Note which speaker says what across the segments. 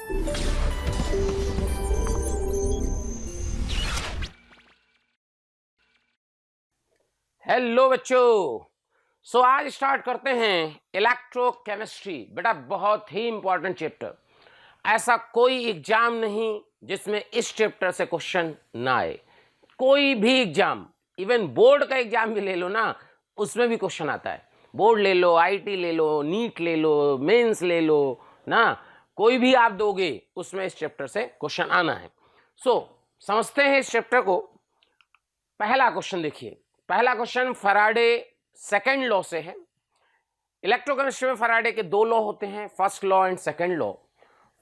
Speaker 1: Hello बच्चों, आज start करते हैं इलेक्ट्रोकेमिस्ट्री। बेटा बहुत ही इंपॉर्टेंट चैप्टर, ऐसा कोई एग्जाम नहीं जिसमें इस चैप्टर से क्वेश्चन ना आए। कोई भी एग्जाम, इवन बोर्ड का एग्जाम भी ले लो ना, उसमें भी क्वेश्चन आता है। बोर्ड ले लो, आईटी ले लो, नीट ले लो, मेंस ले लो ना, कोई भी आप दोगे उसमें इस चैप्टर से क्वेश्चन आना है। समझते हैं इस चैप्टर को। पहला क्वेश्चन देखिए, पहला क्वेश्चन फैराडे सेकंड लॉ से है। इलेक्ट्रोकेमिस्ट्री में फैराडे के दो लॉ होते हैं, first law and second law.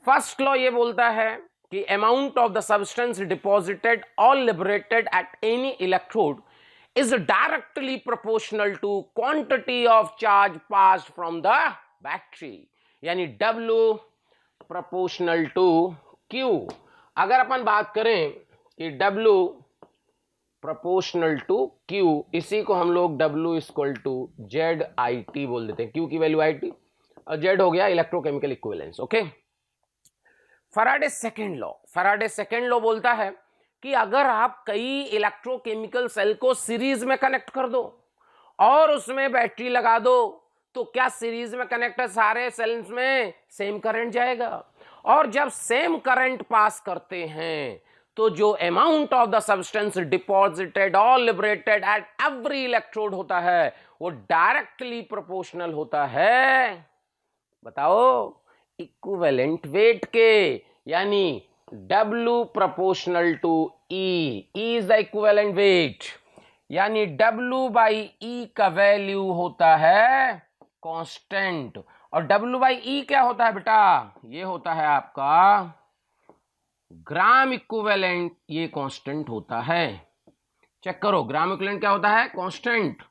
Speaker 1: First law ये बोलता है कि amount of the substance deposited और liberated at any electrode is directly proportional to quantity of charge passed from the battery, यानी W प्रोपोर्शनल टू Q। अगर अपन बात करें कि W प्रोपोर्शनल टू Q, इसी को हम लोग W इक्वल टू ZIT बोल देते हैं। Q की वैल्यू IT और Z हो गया electrochemical equivalence. Okay, Faraday second law बोलता है कि अगर आप कई इलेक्ट्रोकेमिकल सेल को सीरीज में कनेक्ट कर दो और उसमें बैटरी लगा दो, तो क्या सीरीज में कनेक्टेड सारे सेल्स में सेम करंट जाएगा? और जब सेम करंट पास करते हैं तो जो amount of the substance deposited और लिबरेटेड एट एवरी इलेक्ट्रोड होता है वो डायरेक्टली प्रोपोर्शनल होता है, बताओ, इक्विवेलेंट वेट के, यानी W proportional to E is the equivalent weight, यानी W बाई E का वैल्यू होता है कांस्टेंट। और W बाई E क्या होता है बेटा? ये होता है आपका ग्राम इक्विवेलेंट, ये कांस्टेंट होता है। चेक करो, ग्राम इक्विवेलेंट क्या होता है? कांस्टेंट।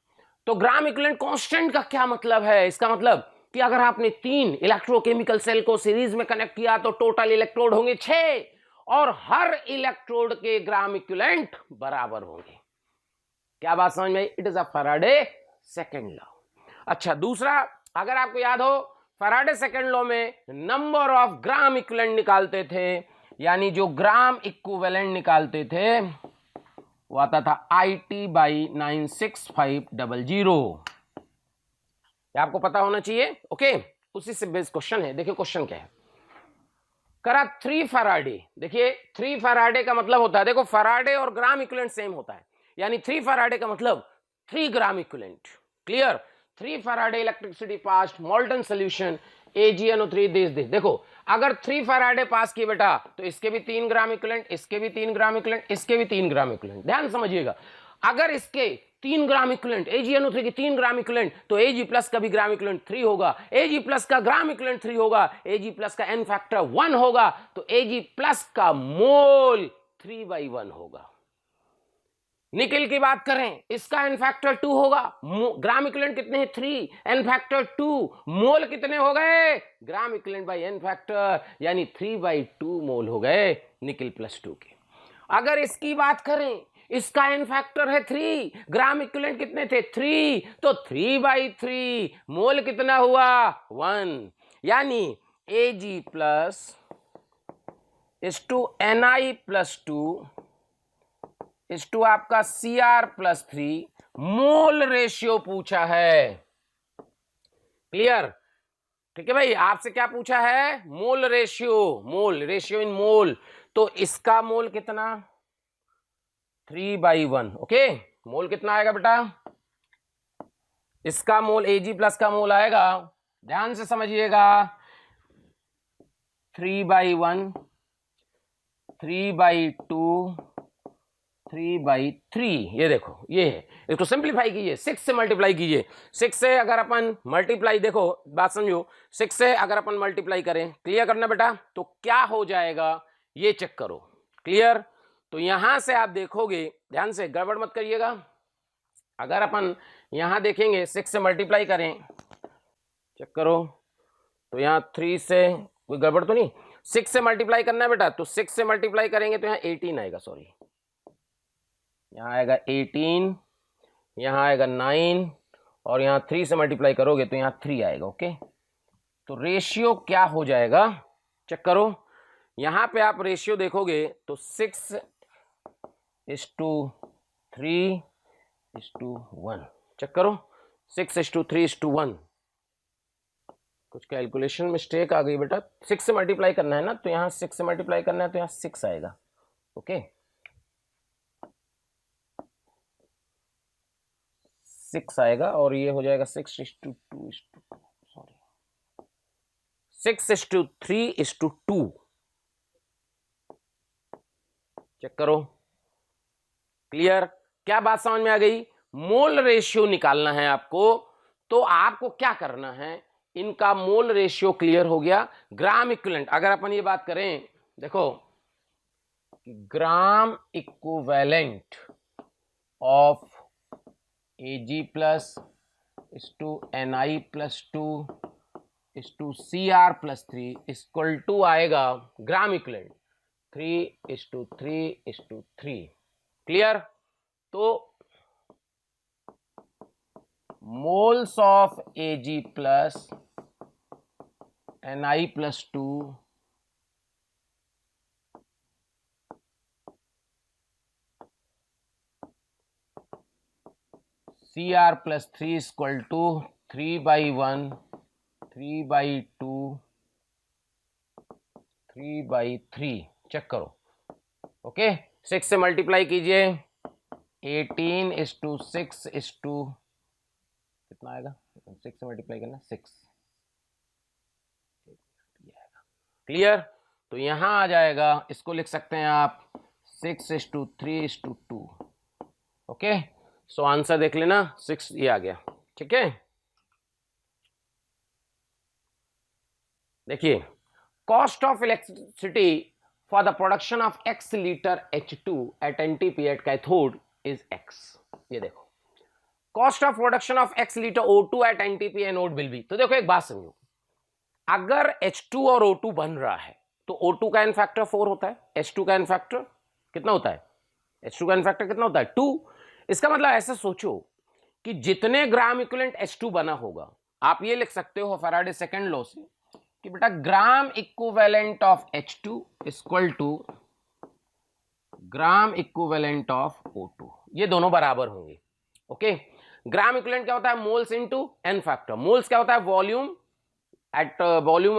Speaker 1: तो ग्राम इक्विवेलेंट कांस्टेंट का क्या मतलब है? इसका मतलब कि अगर आपने 3 इलेक्ट्रोकेमिकल सेल को सीरीज में कनेक्ट किया तो टोटल इलेक्ट्रोड होंगे 6 और हर इलेक्ट्रोड के ग्राम इक्विवेलेंट बराबर होंगे। क्या बात समझ में? It is a Faraday second law. अच्छा, दूसरा, अगर आपको याद हो, फैराडे सेकंड लॉ में नंबर ऑफ ग्राम इक्विवेलेंट निकालते थे, यानी जो ग्राम इक्विवेलेंट निकालते थे वो आता था IT बाई 96500। आपको पता होना चाहिए। ओके, उसी से बेस्ड क्वेश्चन है। देखिए क्वेश्चन क्या है, करा 3 फैराडे। देखिए 3 फैराडे का मतलब होता है, देखो फैराडे और ग्राम इक्विवेलेंट सेम होता है, यानी 3 फैराडे का मतलब 3 gram equivalent. Clear? 3 Faraday electricity passed molten solution AgNO3 this. देखो अगर 3 फैराडे पास किए बेटा तो इसके भी 3 ग्राम इक्विवेलेंट, इसके भी 3 ग्राम इक्विवेलेंट, इसके भी 3 ग्राम इक्विवेलेंट। ध्यान समझिएगा, अगर इसके 3 ग्राम इक्विवेलेंट, AgNO3 के 3 ग्राम इक्विवेलेंट, तो Ag प्लस का भी ग्राम इक्विवेलेंट 3 होगा, Ag प्लस का ग्राम इक्विवेलेंट 3 होगा, Ag प्लस का n फैक्टर 1 होगा, तो Ag प्लस का मोल 3/1 होगा। निकेल की बात करें, इसका n फैक्टर 2 होगा, ग्राम इक्विवेलेंट कितने हैं? 3, n फैक्टर 2, मोल कितने हो गए? Gram equivalent by n factor, यानी 3/2 मोल हो गए निकेल प्लस 2 के। अगर इसकी बात करें, इसका n फैक्टर है 3, ग्राम इक्विवेलेंट कितने थे? 3, तो 3/3, मोल कितना हुआ? 1, यानी Ag प्लस इस टू Ni प्लस 2 इस टू आपका Cr प्लस 3, मोल रेशियो पूछा है। क्लियर? ठीक है भाई, आपसे क्या पूछा है? Mole ratio, mole ratio in mole. तो इसका मोल कितना? 3/1। ओके, मोल कितना आएगा बेटा? इसका मोल Ag प्लस का मोल आएगा, ध्यान से समझिएगा, 3/1, 3/2, 3/3। ये देखो, ये है, इसको सिंप्लीफाई कीजिए, 6 से मल्टीप्लाई कीजिए। 6 से अगर अपन मल्टीप्लाई, देखो बात समझो, 6 से अगर अपन मल्टीप्लाई करें, क्लियर करना बेटा, तो क्या हो जाएगा ये चेक करो। क्लियर? तो यहां से आप देखोगे, ध्यान से, गड़बड़ मत करिएगा। अगर अपन यहां देखेंगे 6 से मल्टीप्लाई करें, चेक करो, तो यहां 3 से कोई गड़बड़ तो नहीं, 6 से मल्टीप्लाई करना है बेटा, तो 6 से मल्टीप्लाई करेंगे तो यहाँ 18 आएगा, सॉरी, यहाँ आएगा 18, यहाँ आएगा 9 और यहाँ 3 से मल्टीप्लाई करोगे तो यहाँ 3 आएगा। ओके, तो रेशियो क्या हो जाएगा चेक करो, यहां पे आप रेशियो देखोगे तो 6:3:1। चेक करो, 6:3:1। कुछ कैलकुलेशन मिस्टेक आ गई बेटा, 6 से मल्टीप्लाई करना है ना, तो यहाँ 6 से मल्टीप्लाई करना है तो यहाँ 6 आएगा। ओके, 6 आएगा और ये हो जाएगा 6:2, सॉरी 6:3:2। चेक करो, क्लियर? क्या बात समझ में आ गई? मोल रेशियो निकालना है आपको, तो आपको क्या करना है, इनका मोल रेशियो क्लियर हो गया। ग्राम इक्विवेलेंट, अगर अपन ये बात करें, देखो gram equivalent of Ag plus Ni+2 Cr+3 equal to आएगा ग्राम इक्विवेलेंट 3:3:3। क्लियर? तो moles of Ag plus Ni+2 Cr+3 equal to 3/1 3/2 3/3। Check करो। ओके, 6 से मल्टीप्लाई कीजिए, 18:6 कितना आएगा, 6 से मल्टीप्लाई करना 6। क्लियर? तो यहां आ जाएगा, इसको लिख सकते हैं आप 6:3:2। ओके, सो आंसर देख लेना, 6 ये आ गया। ठीक है, देखिए cost of electricity for the production of x litre H2 at NTP at cathode is x। ये देखो, cost of production of x litre O2 at NTP anode will be. तो देखो एक बात समझो, अगर H2 और O2 बन रहा है तो O2 का एन फैक्टर 4 होता है, H2 का एन फैक्टर कितना होता है, H2 का एन फैक्टर कितना होता है 2। इसका मतलब ऐसे सोचो कि जितने ग्राम इक्विवेलेंट H2 बना होगा, आप ये लिख सकते हो फैराडे सेकंड लॉ से कि बेटा gram equivalent of H2 equal to gram equivalent of O2, ये दोनों बराबर होंगे। ओके, ग्राम इक्विवेलेंट क्या होता है, moles into n factor. Moles क्या होता है, volume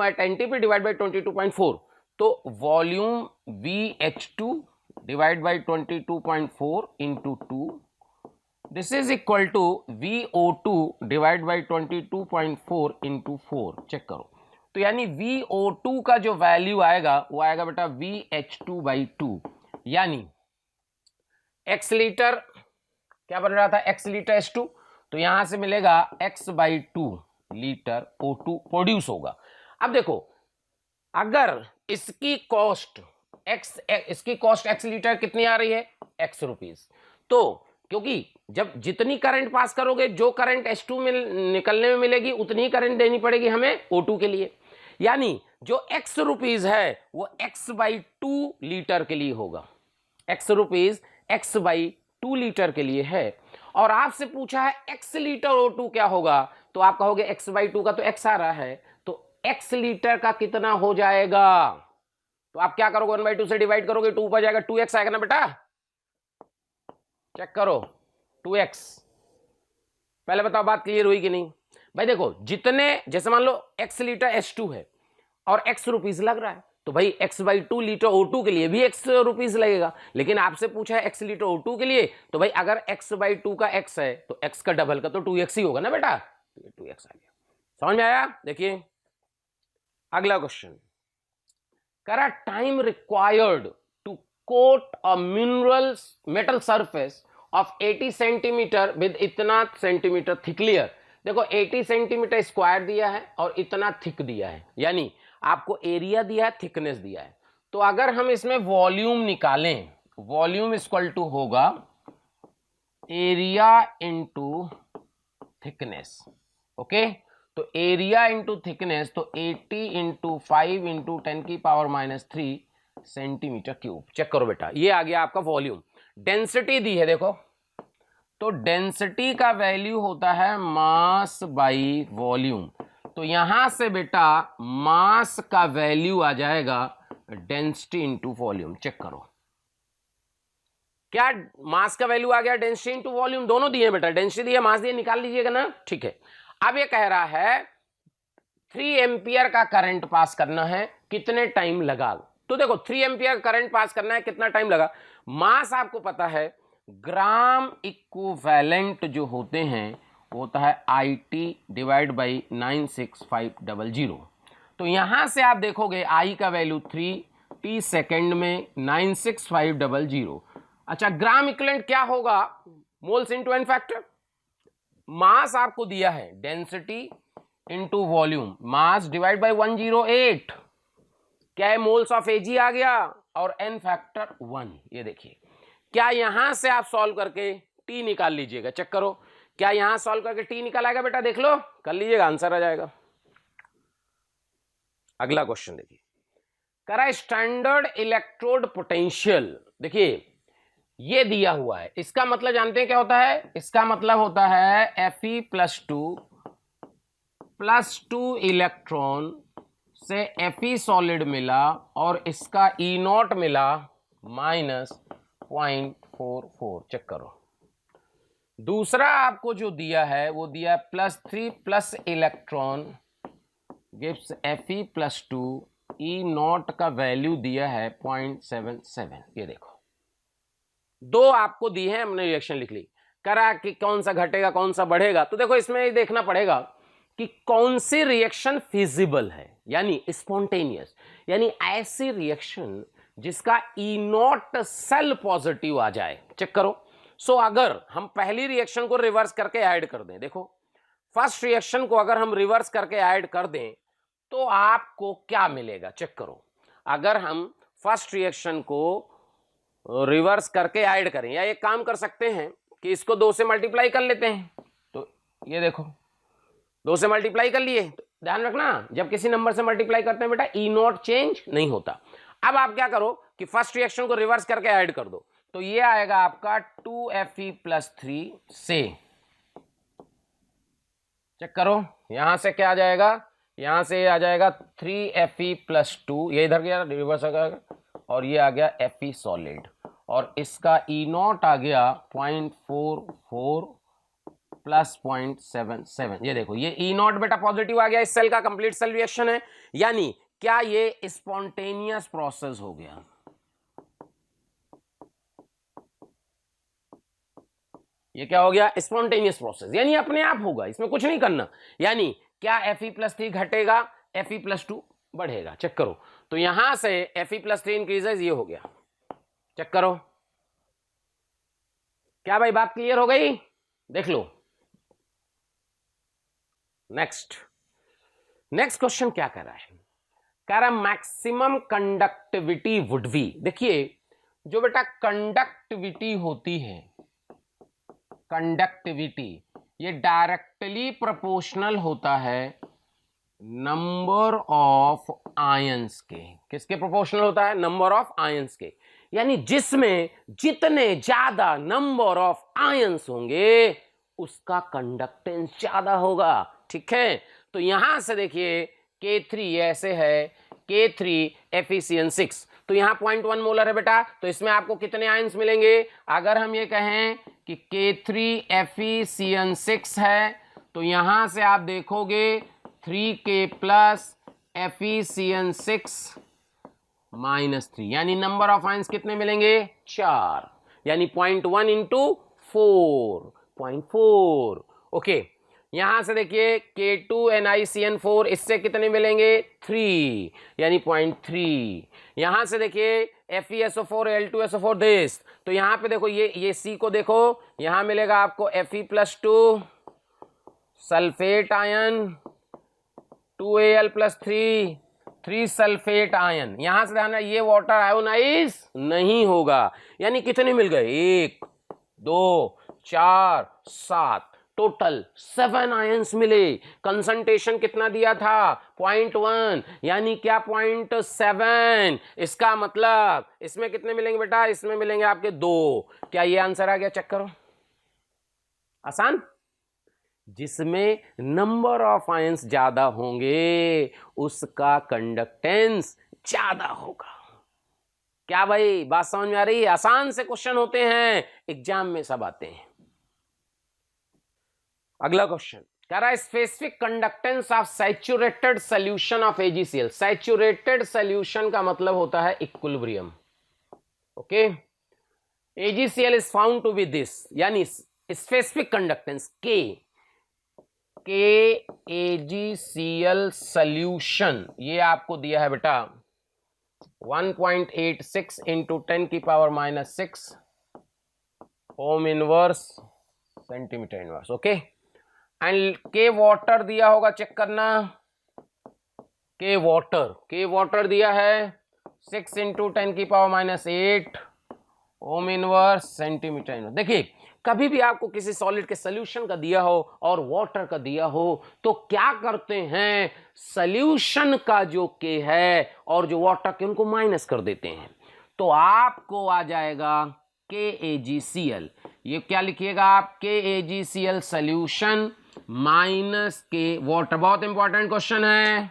Speaker 1: at NTP divide by 22.4। तो volume VH2 divide by 22.4 into 2, this is equal to VO2 divide by 22.4 into 4। Check करो, तो यानी VO2 का जो वैल्यू आएगा वो आएगा बेटा VH2/2, यानी x लीटर क्या बन रहा था, x लीटर H2, तो यहां से मिलेगा x/2 लीटर O2 प्रोड्यूस होगा। अब देखो, अगर इसकी कॉस्ट x लीटर कितनी आ रही है, x रुपीस, तो क्योंकि जब जितनी करंट पास करोगे, जो करंट H2 में निकलने में मिलेगी उतनी करंट देनी पड़ेगी हमें O2 के लिए, यानी जो x रुपीस है वो x/2 लीटर के लिए होगा। x रुपीस x/2 लीटर के लिए है, और आपसे पूछा है x लीटर O2 क्या होगा, तो आप कहोगे x/2 का तो x आ रहा है, तो x लीटर का कितना हो जाएगा, तो आप क्या करोगे, 1/2 से डिवाइड करोगे, 2 पर जाएगा, 2x आएगा ना बेटा। चेक करो 2x। पहले बताओ बात क्लियर हुई कि नहीं भाई? देखो, जितने जैसे मान लो x लीटर H2 है और x रुपीस लग रहा है, तो भाई x/2 लीटर O2 के लिए भी x रुपीस लगेगा, लेकिन आपसे पूछा है x लीटर O2 के लिए, तो भाई अगर x/2 का x है तो x का डबल का तो 2x ही होगा ना बेटा, तो 2x आ गया। समझ में आया? देखिए अगला क्वेश्चन, करा time required to coat a mineral metal surface of 80 centimetre with इतना सेंटीमीटर थिक लेयर। देखो 80 सेंटीमीटर स्क्वायर दिया है और इतना थिक दिया है, यानी आपको एरिया दिया है, थिकनेस दिया है। तो अगर हम इसमें वॉल्यूम निकालें, वॉल्यूम इक्वल टू होगा एरिया इंटू थिकनेस। ओके, तो एरिया इंटू थिकनेस, तो 80 into 5 into 10⁻³ centimetre cube. Check करो बेटा, ये आ गया आपका वॉल्यूम। डेंसिटी दी है देखो, तो डेंसिटी का वैल्यू होता है मास बाई वॉल्यूम, तो यहां से बेटा मास का वैल्यू आ जाएगा डेंसिटी इंटू वॉल्यूम। चेक करो, क्या मास का वैल्यू आ गया, डेंसिटी इंटू वॉल्यूम दोनों दिए बेटा, डेंसिटी दिया मास दिया, निकाल लीजिएगा ना। ठीक है, अब ये कह रहा है 3 एम्पियर का करंट पास करना है, कितने टाइम लगा। तो देखो 3 एम्पियर करंट पास करना है, कितना टाइम लगा। मास आपको पता है ग्राम इक्विवेलेंट जो होते हैं वो होता है IT डिवाइड बाई 96500। तो यहां से आप देखोगे I का वैल्यू 3, T सेकेंड में 96500। अच्छा, ग्राम इक्विवेलेंट क्या होगा, मोल्स इंटू एन फैक्टर। मास आपको दिया है density into volume, mass divide by 108, क्या है मोल्स ऑफ Ag आ गया, और एन फैक्टर 1। ये देखिए, क्या यहां से आप सॉल्व करके T निकाल लीजिएगा। चेक करो, क्या यहां सॉल्व करके T निकाल आएगा बेटा, देख लो, कर लीजिएगा, आंसर आ जाएगा। अगला क्वेश्चन देखिए, करा स्टैंडर्ड इलेक्ट्रोड पोटेंशियल। देखिए ये दिया हुआ है, इसका मतलब जानते हैं क्या होता है, इसका मतलब होता है Fe+2 इलेक्ट्रॉन से Fe सॉलिड मिला और इसका E0 मिला -0.44। चेक करो, दूसरा आपको जो दिया है वो दिया +3 इलेक्ट्रॉन गिव्स Fe+2, E0 का वैल्यू दिया है 0.77। ये देखो, दो आपको दी है, हमने रिएक्शन लिख ली, करा कि कौन सा घटेगा कौन सा बढ़ेगा। तो देखो इसमें ये देखना पड़ेगा कि कौन सी रिएक्शन फिजिबल है, यानी स्पॉन्टेनियस, यानी ऐसी रिएक्शन जिसका E0 सेल पॉजिटिव आ जाए। चेक करो, सो अगर हम पहली रिएक्शन को रिवर्स करके ऐड कर दें, देखो फर्स्ट रिएक्शन को अगर हम रिवर्स करके ऐड कर दें तो आपको क्या मिलेगा। चेक करो, अगर हम फर्स्ट रिएक्शन को रिवर्स करके ऐड करें, या एक काम कर सकते हैं कि इसको 2 से मल्टीप्लाई कर लेते हैं। तो ये देखो 2 से मल्टीप्लाई कर लिए, तो ध्यान रखना जब किसी नंबर से मल्टीप्लाई करते हैं बेटा E0 चेंज नहीं होता। अब आप क्या करो कि फर्स्ट रिएक्शन को रिवर्स करके ऐड कर दो, तो ये आएगा आपका 2Fe+3 से, चेक करो यहां से क्या आ जाएगा, यहां से आ जाएगा 3Fe+2, ये इधर गया रिवर्स हो गया, और ये आ गया Fe सॉलिड, और इसका E0 आ गया 0.44 प्लस 0.77। ये देखो ये E0 बेटा पॉजिटिव आ गया, इस सेल का कंप्लीट सेल रिएक्शन है, यानी क्या ये स्पॉन्टेनियस प्रोसेस हो गया। ये क्या हो गया, स्पॉन्टेनियस प्रोसेस, यानी अपने आप होगा, इसमें कुछ नहीं करना। यानी क्या Fe+3 घटेगा, Fe+2 बढ़ेगा। चेक करो, तो यहां से Fe+3 इंक्रीजेस, ये हो गया। चेक करो, क्या भाई बात क्लियर हो गई, देख लो। नेक्स्ट क्वेश्चन क्या कर रहा है, कह रहा मैक्सिमम कंडक्टिविटी वुड बी। देखिए जो बेटा कंडक्टिविटी होती है, कंडक्टिविटी ये डायरेक्टली प्रोपोर्शनल होता है नंबर ऑफ आयंस के। किसके प्रोपोर्शनल होता है, नंबर ऑफ आयंस के, यानी जिसमें जितने ज्यादा नंबर ऑफ आयंस होंगे उसका कंडक्टेंस ज्यादा होगा। ठीक है, तो यहां से देखिए K3 ऐसे है, K3 Fe(CN6), तो यहां 0.1 मोलर है बेटा, तो इसमें आपको कितने आयंस मिलेंगे। अगर हम ये कहें कि K3 Fe(CN6) है, तो यहां से आप देखोगे 3K प्लस Fe(CN6) -3, यानी नंबर ऑफ आयंस कितने मिलेंगे, 4, यानी 0.1 इंटू 4.4। ओके, यहां से देखिए K2NiCN4, इससे कितने मिलेंगे, 3, यानी 0.3। यहां से देखिए FeSO4 Al2SO4 दिस, तो यहां पे देखो ये C को देखो, यहां मिलेगा आपको Fe+2 sulphate ion, 2Al+3 3 sulphate ion. यहां से ध्यान, ये वाटर आयोनाइज नहीं होगा, यानी कितने मिल गए, 1 2 4 7, टोटल 7 आयंस मिले। कंसंट्रेशन कितना दिया था, 0.1, यानी क्या 0.7। इसका मतलब इसमें कितने मिलेंगे बेटा, इसमें मिलेंगे आपके 2। क्या ये आंसर आ गया, चेक करो, आसान। जिसमें नंबर ऑफ आयंस ज्यादा होंगे उसका कंडक्टेंस ज्यादा होगा। क्या भाई बात समझ में आ रही है? आसान से क्वेश्चन होते हैं, एग्जाम में सब आते हैं। अगला क्वेश्चन कह रहा है specific conductance of saturated solution of AgCl. Saturated solution का मतलब होता है equilibrium. Okay, AgCl is found to be this, यानी स्पेसिफिक कंडक्टेंस के एजीसीएल सॉल्यूशन ये आपको दिया है बेटा 1.86 into 10⁻⁻6 ohm inverse centimetre inverse. Okay, and K water दिया होगा, चेक करना। के वाटर दिया है 6 into 10⁻⁸ ohm inverse centimetre inverse. देखिए कभी भी आपको किसी सॉलिड के सॉल्यूशन का दिया हो और वाटर का दिया हो तो क्या करते हैं, सॉल्यूशन का जो के है और जो वाटर के उनको माइनस कर देते हैं, तो आपको आ जाएगा KAgCl। ये क्या लिखिएगा आप, KAgCl सॉल्यूशन माइनस के वाटर। बहुत इंपॉर्टेंट क्वेश्चन है।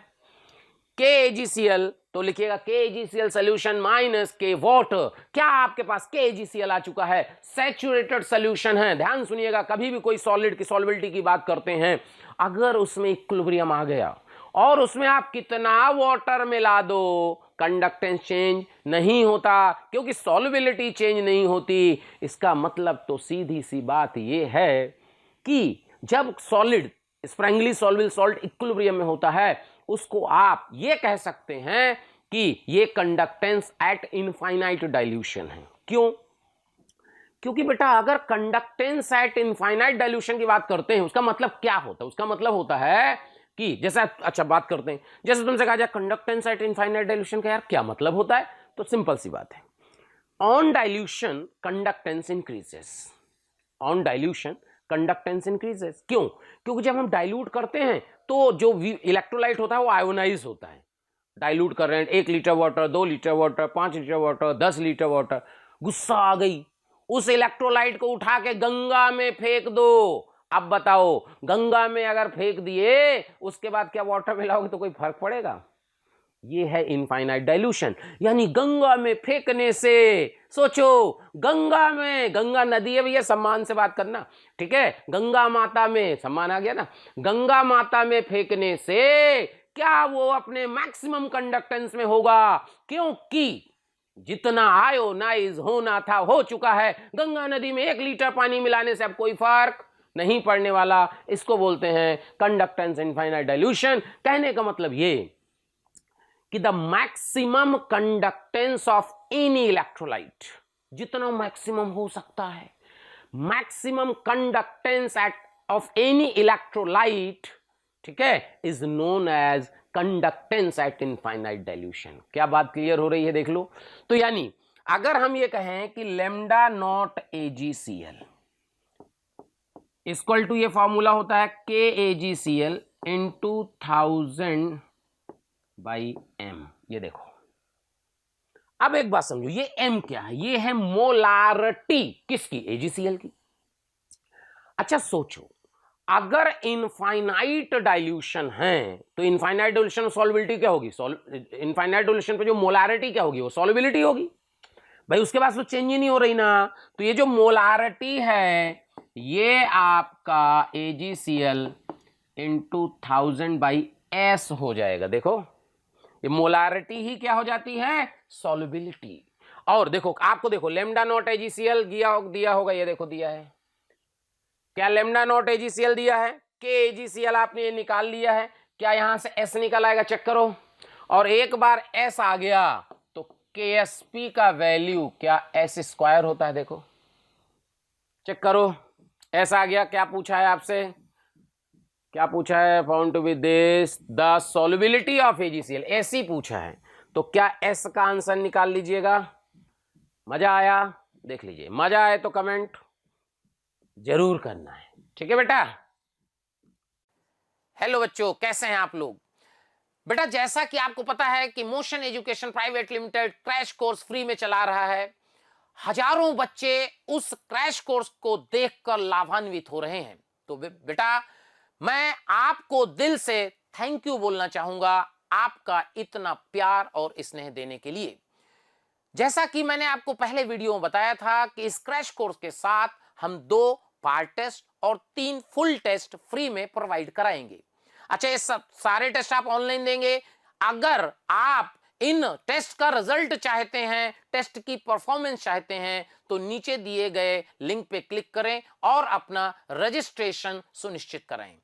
Speaker 1: KAgCl तो लिखिएगा KAgCl सॉल्यूशन माइनस के वाटर। क्या आपके पास KAgCl आ चुका है, सैचुरेटेड सॉल्यूशन है। ध्यान सुनिएगा, कभी भी कोई सॉलिड की सॉल्युबिलिटी की बात करते हैं, अगर उसमें इक्विलिब्रियम आ गया और उसमें आप कितना वाटर मिला दो, कंडक्टेंस चेंज नहीं होता, क्योंकि सॉल्युबिलिटी चेंज नहीं होती। इसका मतलब तो सीधी सी बात यह है कि जब solid sparingly soluble salt equilibrium में होता है, उसको आप ये कह सकते हैं कि ये कंडक्टेंस एट इनफाइनाइट डाइल्यूशन है। क्यों? क्योंकि बेटा अगर कंडक्टेंस एट इनफाइनाइट डाइल्यूशन की बात करते हैं, उसका मतलब क्या होता है? उसका मतलब होता है कि जैसा, अच्छा बात करते हैं, जैसे तुमसे कहा जाए कंडक्टेंस एट इनफाइनाइट डाइल्यूशन का यार क्या मतलब होता है, तो सिंपल सी बात है, on dilution conductance increases. On dilution conductance increases. क्यों? क्योंकि जब हम डाइल्यूट करते हैं तो जो इलेक्ट्रोलाइट होता है वो आयोनाइज होता है। डाइल्यूट कर रहे हैं 1 litre water, 2 litre water, 5 litre water, 10 litre water, गुस्सा आ गई, उस इलेक्ट्रोलाइट को उठा के गंगा में फेंक दो। अब बताओ, गंगा में अगर फेंक दिए उसके बाद क्या वाटर मिलाओगे तो कोई फर्क पड़ेगा? ये है इनफाइनाइट डाइल्यूशन। यानी गंगा में फेंकने से, सोचो गंगा में, गंगा नदी है भैया, सम्मान से बात करना, ठीक है, गंगा माता में, सम्मान आ गया ना, गंगा माता में फेंकने से क्या वो अपने मैक्सिमम कंडक्टेंस में होगा, क्योंकि जितना आयोनाइज होना था हो चुका है। गंगा नदी में 1 लीटर पानी मिलाने से अब कोई फर्क नहीं पड़ने वाला। इसको बोलते हैं कंडक्टेंस इनफाइनाइट डाइल्यूशन। कहने का मतलब ये कि the maximum conductance of any electrolyte, जितना मैक्सिमम हो सकता है, maximum conductance at of any electrolyte, ठीक है, is known as conductance at infinite dilution. क्या बात क्लियर हो रही है? देख लो। तो यानी अगर हम ये कहें कि lambda not AgCl equal to, ये फॉर्मूला होता है KAgCl इंटू 1000/m। ये देखो, अब एक बात समझो, ये m क्या है? ये है मोलारिटी किसकी? AgCl की। अच्छा सोचो, अगर इनफाइनाइट डाइल्यूशन है तो इनफाइनाइट डाइल्यूशन सॉल्युबिलिटी क्या होगी? इनफाइनाइट डाइल्यूशन पे जो मोलारिटी क्या होगी? वो सॉल्युबिलिटी होगी भाई, उसके बाद तो चेंज ही नहीं हो रही ना। तो ये जो मोलारिटी है ये आपका AgCl इंटू 1000/s हो जाएगा। देखो ये मोलारिटी ही क्या हो जाती है? सॉल्युबिलिटी। और देखो, आपको देखो लैम्डा नॉट AgCl दिया होगा, ये देखो दिया है, क्या लैम्डा नॉट AgCl दिया है, KAgCl आपने ये निकाल लिया है, क्या यहां से S निकल आएगा? चेक करो। और एक बार S आ गया तो KSP का वैल्यू क्या S² होता है? देखो चेक करो, S आ गया। क्या पूछा है आपसे? क्या पूछा है? Found to be this the solubility of AgCl, ऐसी पूछा है। तो क्या S का आंसर निकाल लीजिएगा। मजा आया? देख लीजिए, मजा आए तो कमेंट जरूर करना है, ठीक है बेटा। हेलो बच्चों, कैसे हैं आप लोग? बेटा जैसा कि आपको पता है कि motion education private limited crash course free में चला रहा है। हजारों बच्चे उस क्रैश कोर्स को देखकर लाभान्वित हो रहे हैं। तो बेटा मैं आपको दिल से थैंक यू बोलना चाहूंगा, आपका इतना प्यार और स्नेह देने के लिए। जैसा कि मैंने आपको पहले वीडियो में बताया था कि इस क्रैश कोर्स के साथ हम 2 पार्ट टेस्ट और 3 फुल टेस्ट फ्री में प्रोवाइड कराएंगे। अच्छा, ये सब सारे टेस्ट आप ऑनलाइन देंगे। अगर आप इन टेस्ट का रिजल्ट चाहते हैं, टेस्ट की परफॉर्मेंस चाहते हैं, तो नीचे दिए गए लिंक पे क्लिक करें और अपना रजिस्ट्रेशन सुनिश्चित कराएं।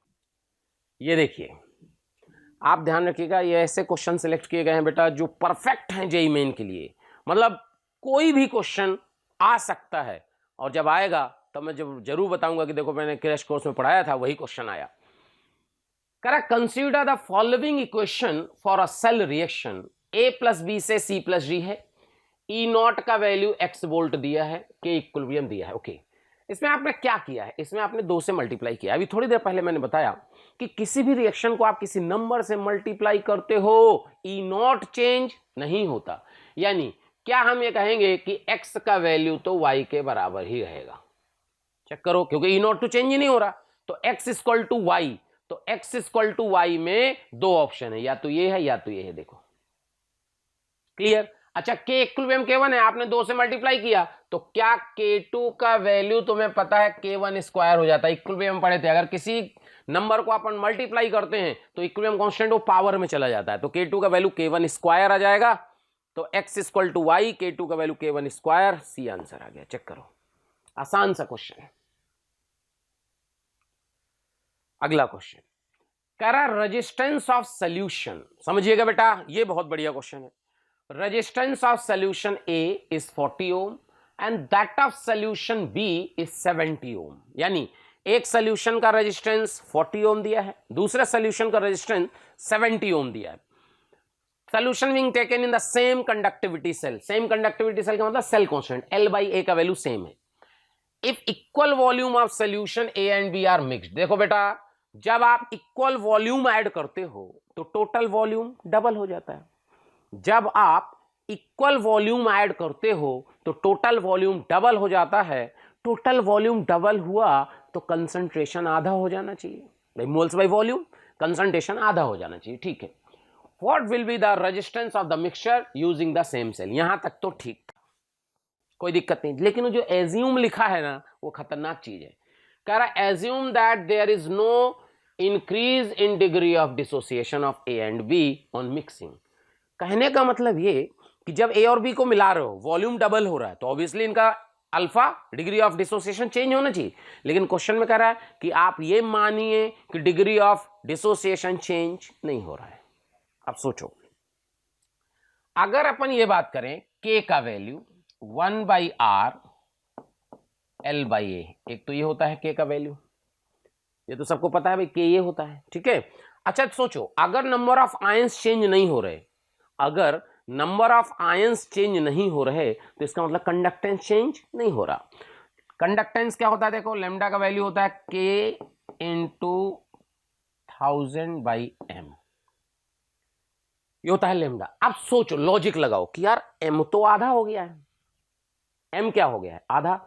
Speaker 1: ये देखिए, आप ध्यान रखिएगा, ये ऐसे क्वेश्चन सिलेक्ट किए गए हैं बेटा जो परफेक्ट हैं जेईई मेन के लिए। मतलब कोई भी क्वेश्चन आ सकता है, और जब आएगा तब मैं जरूर बताऊंगा कि देखो मैंने क्रैश कोर्स में पढ़ाया था, वही क्वेश्चन आया। Correct, consider the following equation for a cell reaction. A plus B से सी प्लस डी है, ई नॉट का वैल्यू एक्स वोल्ट दिया है, के इक्विलिब्रियम दिया है। ओके, इसमें आपने क्या किया है? इसमें आपने 2 से मल्टीप्लाई किया। अभी थोड़ी देर पहले मैंने बताया कि किसी भी रिएक्शन को आप किसी नंबर से मल्टीप्लाई करते हो, ई नॉट चेंज नहीं होता। यानी क्या हम ये कहेंगे कि x का वैल्यू तो y के बराबर ही रहेगा? चेक करो, क्योंकि ई नॉट तो चेंज ही नहीं हो रहा। तो x इक्वल टू वाई, तो x इक्वल टू वाई में 2 ऑप्शन है, या तो ये है या तो ये है। देखो क्लियर? अच्छा, के इक्विलिब्रियम K1 है, आपने 2 से मल्टीप्लाई किया, तो क्या K2 का वैल्यू तुम्हें पता है K1 स्क्वायर हो जाता है। इक्विलिब्रियम पढ़े थे, अगर किसी नंबर को अपन मल्टीप्लाई करते हैं तो इक्विलिब्रियम कांस्टेंट वो पावर में चला जाता है, तो K2 का वैल्यू K1 स्क्वायर आ जाएगा। तो x equal to Y, K2 का value K1 square, C answer आ गया। चेक करो, आसान सा क्वेश्चन है। अगला क्वेश्चन कह रहा है रेजिस्टेंस ऑफ सोल्यूशन। समझिएगा बेटा, ये बहुत बढ़िया क्वेश्चन है। Resistance of solution A is 40 ohm and that of solution B is 70 ओम। यानी एक सोल्यूशन का रेजिस्टेंस 40 ओम दिया है, दूसरे सोल्यूशन का रेजिस्टेंस 70 ओम दिया है। Solution being taken in the same conductivity cell. Same conductivity cell का मतलब सेल कांस्टेंट L/A का वैल्यू सेम है। If equal volume of solution A and B are mixed. देखो बेटा, जब आप इक्वल वॉल्यूम ऐड करते हो तो टोटल वॉल्यूम डबल हो जाता है। जब आप इक्वल वॉल्यूम ऐड करते हो तो टोटल वॉल्यूम डबल हो जाता है। टोटल वॉल्यूम डबल हुआ तो कंसंट्रेशन आधा हो जाना चाहिए। भाई मोल्स बाय वॉल्यूम, कंसंट्रेशन आधा हो जाना चाहिए। ठीक है, what will be the resistance of the mixture using the same cell. यहां तक तो ठीक था, कोई दिक्कत नहीं। लेकिन वो जो एज्यूम लिखा है ना, वो खतरनाक चीज है। कह रहा है assume that there is no increase in degree of dissociation of A and B on mixing. कहने का मतलब ये कि जब ए और बी को मिला रहे हो, वॉल्यूम डबल हो रहा है, तो ऑब्वियसली इनका alpha degree of dissociation change होना चाहिए। लेकिन क्वेश्चन में कह रहा है कि आप ये मानिए कि डिग्री ऑफ डिसोसिएशन चेंज नहीं हो रहा है। अब सोचो, अगर अपन ये बात करें के का वैल्यू 1/r L/A, एक तो ये होता है के का वैल्यू, ये तो सबको पता है भाई, के ये होता है। ठीक है, अच्छा सोचो, अगर नंबर ऑफ आयंस चेंज नहीं हो रहे, अगर नंबर ऑफ आयंस चेंज नहीं हो रहे तो इसका मतलब कंडक्टेंस चेंज नहीं हो रहा। कंडक्टेंस क्या होता है? देखो, लेमडा का वैल्यू होता है के इंटू 1000/m, ये होता है लेमडा। अब सोचो, लॉजिक लगाओ कि यार m तो आधा हो गया है, m क्या हो गया है? आधा।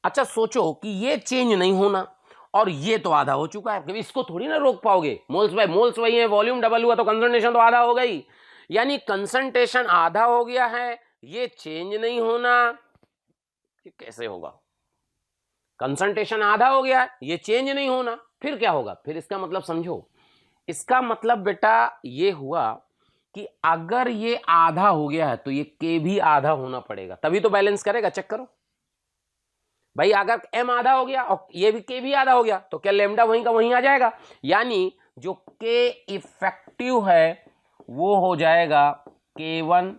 Speaker 1: अच्छा सोचो कि ये चेंज नहीं होना और ये तो आधा हो चुका है, इसको थोड़ी ना रोक पाओगे। मोल्स बाय मोल्स वही है, वॉल्यूम डबल हुआ तो कंसंट्रेशन तो आधा हो गई। यानी कंसंट्रेशन आधा हो गया है, ये चेंज नहीं होना, ये कैसे होगा? कंसंट्रेशन आधा हो गया, ये चेंज नहीं होना, फिर क्या होगा? फिर इसका मतलब समझो, इसका मतलब बेटा ये हुआ कि अगर ये आधा हो गया है तो ये के भी आधा होना पड़ेगा, तभी तो बैलेंस करेगा। चेक करो भाई, अगर m आधा हो गया और ये भी के भी आधा हो गया तो क्या लेमडा वहीं का वहीं आ जाएगा? यानी जो के इफेक्टिव है वो हो जाएगा K1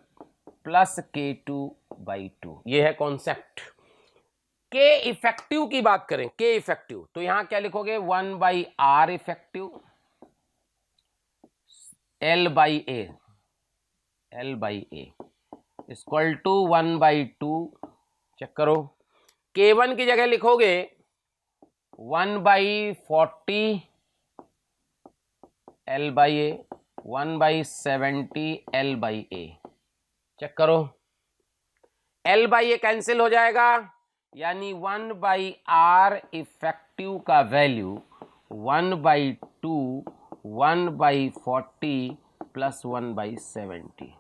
Speaker 1: प्लस K2/2। ये है कॉन्सेप्ट। के इफेक्टिव की बात करें, के इफेक्टिव, तो यहां क्या लिखोगे? 1/r effective L/A equal to 1/2। Check करो, K1 की जगह लिखोगे 1/40 L/A, 1/70 L/A। चेक करो, L/A कैंसिल हो जाएगा, यानी 1/r इफेक्टिव का वैल्यू 1/2 1/40 प्लस 1/70।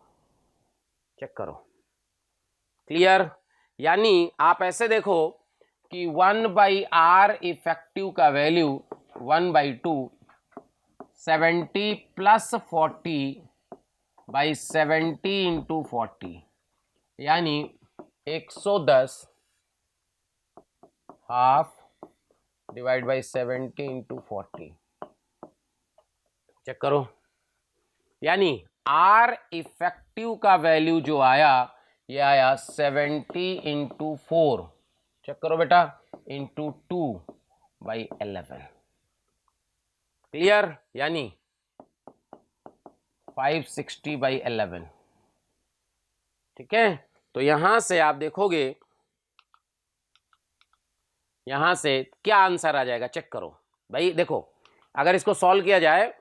Speaker 1: चेक करो, क्लियर? यानी आप ऐसे देखो कि 1/r इफेक्टिव का वैल्यू 1/2 70 + 40/70 × 40 यानी 110 हाफ डिवाइड बाई 70 × 40। चेक करो, यानी आर इफेक्टिव का वैल्यू जो आया ये आया 70 × 4, चेक करो बेटा, इंटू 2/11। क्लियर? यानी 560/11। ठीक है, तो यहां से आप देखोगे, यहां से क्या आंसर आ जाएगा, चेक करो भाई। देखो अगर इसको सॉल्व किया जाए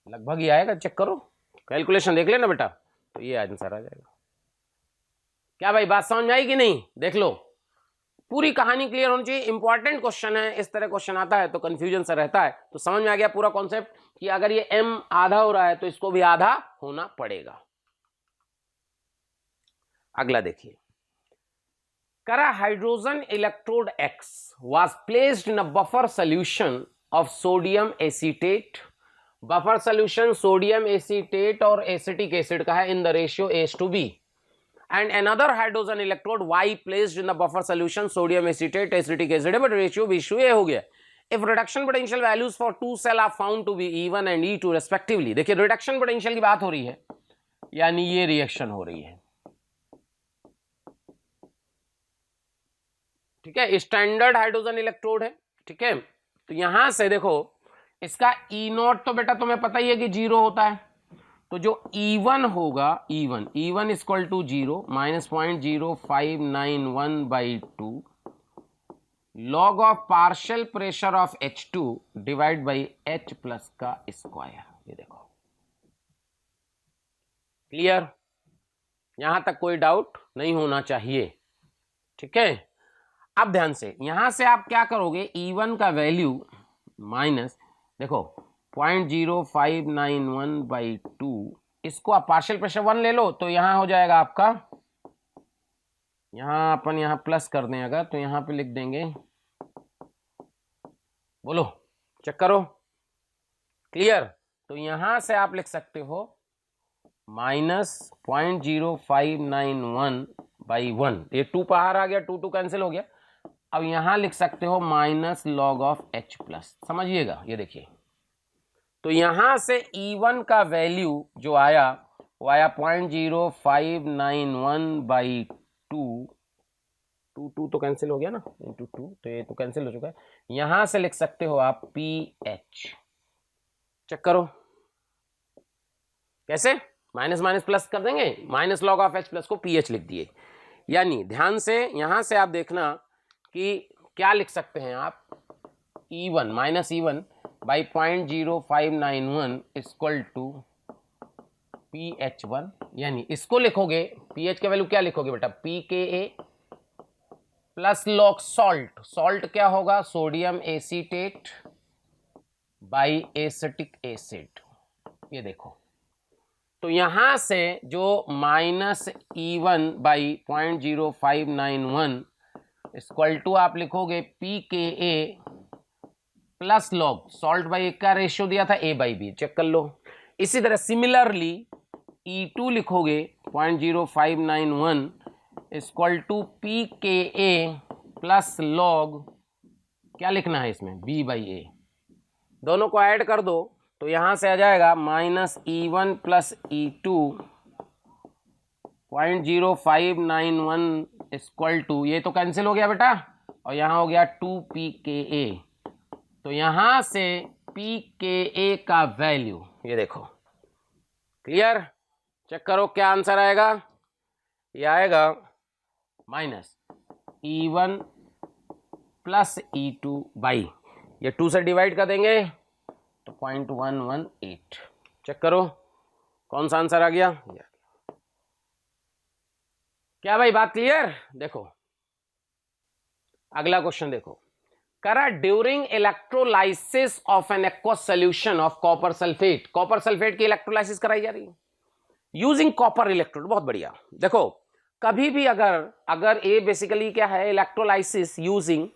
Speaker 1: लगभग ही आएगा, चेक करो, कैलकुलेशन देख लेना बेटा, तो ये आंसर आ जाएगा। क्या भाई बात समझ में आई कि नहीं? देख लो, पूरी कहानी क्लियर होनी चाहिए। इंपॉर्टेंट क्वेश्चन है, इस तरह क्वेश्चन आता है तो कंफ्यूजन सा रहता है। तो समझ में आ गया पूरा कॉन्सेप्ट कि अगर ये m आधा हो रहा है तो इसको भी आधा होना पड़ेगा। अगला देखिए, करा hydrogen electrode X was placed in a buffer solution of sodium acetate। Buffer solution sodium acetate और एसिटिक एसिड का है in the ratio A:B, and another hydrogen electrode Y placed in the buffer solution sodium acetate acetic acid है, but ratio B:A हो गया। If reduction potential values for two cell are found to be E1 and E2 respectively, देखिए reduction potential की बात हो रही है, यानी ये रिएक्शन हो रही है। ठीक है, स्टैंडर्ड हाइड्रोजन इलेक्ट्रोड है। ठीक है, तो यहां से देखो इसका E0 तो बेटा तुम्हें पता ही है कि 0 होता है, तो जो E1 होगा, E1 equal to 0 -0.0591/2 log of partial pressure of H2 divide by H plus का स्क्वायर। ये देखो, क्लियर? यहां तक कोई डाउट नहीं होना चाहिए। ठीक है, अब ध्यान से यहां से आप क्या करोगे, E1 का वैल्यू माइनस, देखो 0.0591/2, इसको आप पार्शियल प्रेशर 1 ले लो तो यहां हो जाएगा आपका, यहां अपन यहां प्लस कर दें अगर, तो यहां पे लिख देंगे, बोलो चेक करो, क्लियर? तो यहां से आप लिख सकते हो -0.0591/1, ये 2 बाहर आ गया, 2 कैंसिल हो गया। अब यहां लिख सकते हो minus log of H plus, समझिएगा, ये देखिए। तो यहां से E1 का वैल्यू जो आया वो आया 0.0591/2, 2 तो कैंसिल हो गया ना, इंटू 2, तो ये तो कैंसिल हो चुका है। यहां से लिख सकते हो आप PH, चेक करो कैसे, माइनस माइनस प्लस कर देंगे, minus log of H plus को PH लिख दिए। यानी ध्यान से यहां से आप देखना कि क्या लिख सकते हैं आप, E1 by 0.0591 equal to PH1, यानी इसको लिखोगे, PH का वैल्यू क्या लिखोगे बेटा, pKa plus log salt, salt क्या होगा, sodium acetate by acetic acid. ये देखो, तो यहां से जो -E1 by 0.0591 इक्वल टू आप लिखोगे pKa plus log salt by का रेशियो दिया था A/B, चेक कर लो। इसी तरह सिमिलरली E2 लिखोगे 0.0591 equal to pKa plus log, क्या लिखना है इसमें, B/A, दोनों को ऐड कर दो तो यहां से आ जाएगा -E1 plus E2 0.0591 equal to, ये तो कैंसिल हो गया बेटा, और यहां हो गया 2pKa। तो यहां से pKa का वैल्यू, ये देखो, क्लियर? चेक करो क्या आंसर आएगा, ये आएगा -E1 प्लस E2 बाई, ये 2 से डिवाइड कर देंगे तो 0.118। चेक करो कौन सा आंसर आ गया, क्या भाई बात क्लियर? देखो अगला क्वेश्चन देखो, कह रहा during electrolysis of an aqueous solution of copper sulphate, copper sulphate की इलेक्ट्रोलाइसिस कराई जा रही है यूजिंग कॉपर इलेक्ट्रोड। बहुत बढ़िया। देखो कभी भी अगर ये बेसिकली क्या है, इलेक्ट्रोलाइसिस यूजिंग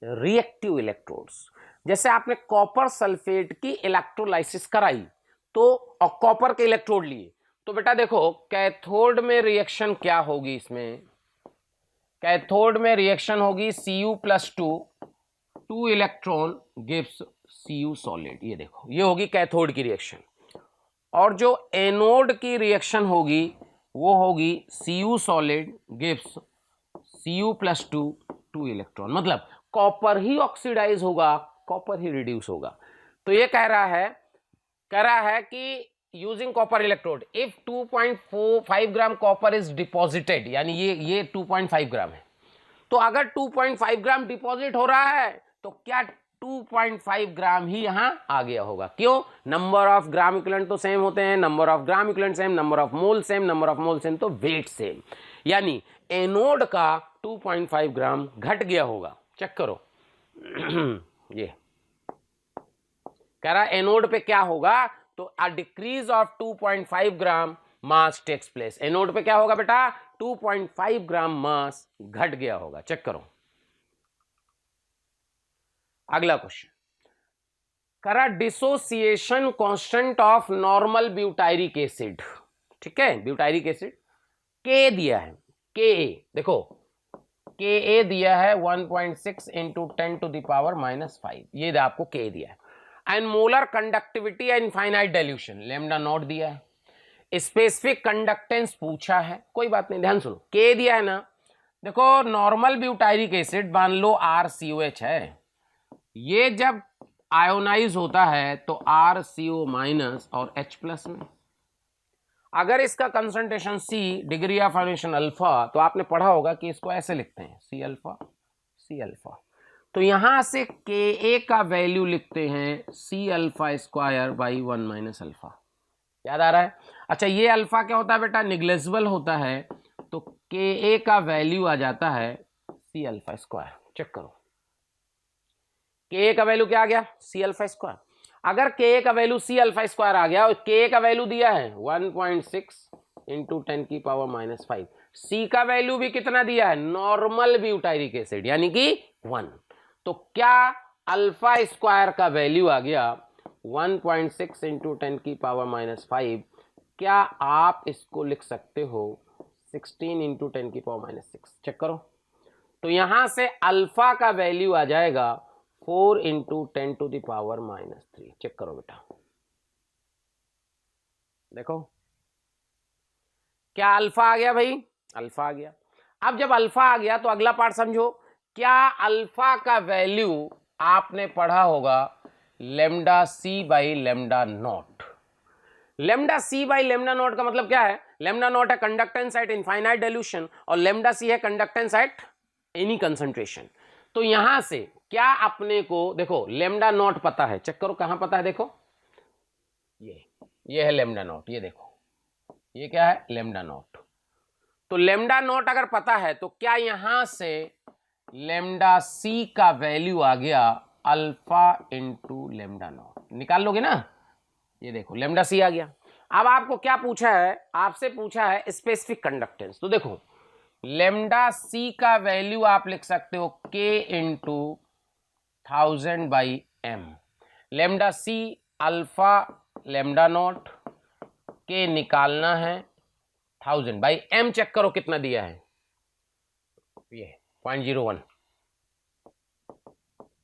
Speaker 1: रिएक्टिव इलेक्ट्रोड्स, जैसे आपने कॉपर सल्फेट की इलेक्ट्रोलाइसिस कराई तो और कॉपर के इलेक्ट्रोड लिए, तो बेटा देखो कैथोड में रिएक्शन क्या होगी, इसमें कैथोड में रिएक्शन होगी Cu+2 electron gives Cu solid. ये देखो ये होगी कैथोड की रिएक्शन। और जो एनोड की रिएक्शन होगी वो होगी Cu solid gives Cu+2 2 electron. मतलब कॉपर ही ऑक्सीडाइज होगा, कॉपर ही रिड्यूस होगा। तो ये कह रहा है कि using copper electrode if 2.45 gram copper is deposited, यानी ये 2.5 ग्राम है, तो अगर 2.5 ग्राम डिपॉजिट हो रहा है तो क्या 2.5 ग्राम ही यहां आ गया होगा। क्यों? नंबर ऑफ ग्राम इक्विवेलेंट तो सेम होते हैं, number of gram equivalent same, number of mole same, number of mole same तो वेट सेम, यानी एनोड का 2.5 ग्राम घट गया होगा। चेक करो ये कह रहा एनोड पे क्या होगा, तो a decrease of 2.5 gram mass takes place. Anode पे क्या होगा बेटा, 2.5 ग्राम मास घट गया होगा। चेक करो अगला क्वेश्चन। करा dissociation constant of normal butyric acid, ठीक है, ब्यूटायरिक एसिड के दिया है, के देखो के दिया है 1.6 इंटू 10⁻⁻5, ये आपको के दिया है। And molar conductivity and infinite dilution lambda naught दिया है। स्पेसिफिक कंडक्टेंस पूछा है, कोई बात नहीं, ध्यान सुनो, के दिया है ना। देखो नॉर्मल ब्यूटायरिक एसिड मान लो RCOH है, ये जब आयोनाइज होता है तो RCO- और H+ में। अगर इसका concentration C, degree of ionisation alpha, तो आपने पढ़ा होगा कि इसको ऐसे लिखते हैं C अल्फा। तो यहां से Ka का वैल्यू लिखते हैं C⁴/1 - अल्फा। याद आ रहा है? अच्छा ये अल्फा क्या होता है बेटा, निग्लेजिबल होता है, तो Ka का वैल्यू आ जाता है C⁴। चेक करो Ka का वैल्यू क्या आ गया, C⁴। अगर Ka का वैल्यू C⁴ आ गया और Ka का वैल्यू दिया है 1.6 इंटू 10⁻⁻5, C का वैल्यू भी कितना दिया है, नॉर्मल ब्यूटायरिक एसिड यानी कि 1, तो क्या α² का वैल्यू आ गया 1.6 इंटू 10⁻⁻5। क्या आप इसको लिख सकते हो 16 इंटू 10⁻⁻6। चेक करो, तो यहां से अल्फा का वैल्यू आ जाएगा 4 इंटू 10⁻⁻3। चेक करो बेटा, देखो क्या अल्फा आ गया भाई, अल्फा आ गया। अब जब अल्फा आ गया तो अगला पार्ट समझो, क्या अल्फा का वैल्यू आपने पढ़ा होगा λc/λ0। λc/λ0 का मतलब क्या है, λ0 है कंडक्टेंस एट इनफाइनाइट डाइल्यूशन और λc है कंडक्टेंस एट एनी कंसंट्रेशन। तो यहां से क्या अपने को देखो λ0 पता है, चेक करो कहां पता है, देखो ये है λ0, ये देखो ये क्या है λ0। तो λ0 अगर पता है तो क्या यहां से λc का वैल्यू आ गया अल्फा इंटू λ0, निकाल लोगे ना, ये देखो λc आ गया। अब आपको क्या पूछा है, आपसे पूछा है स्पेसिफिक कंडक्टेंस, तो देखो λc का वैल्यू आप लिख सकते हो k into 1000/m। λc alpha λ0 के निकालना है 1000/m। चेक करो कितना दिया है, ये 0.01।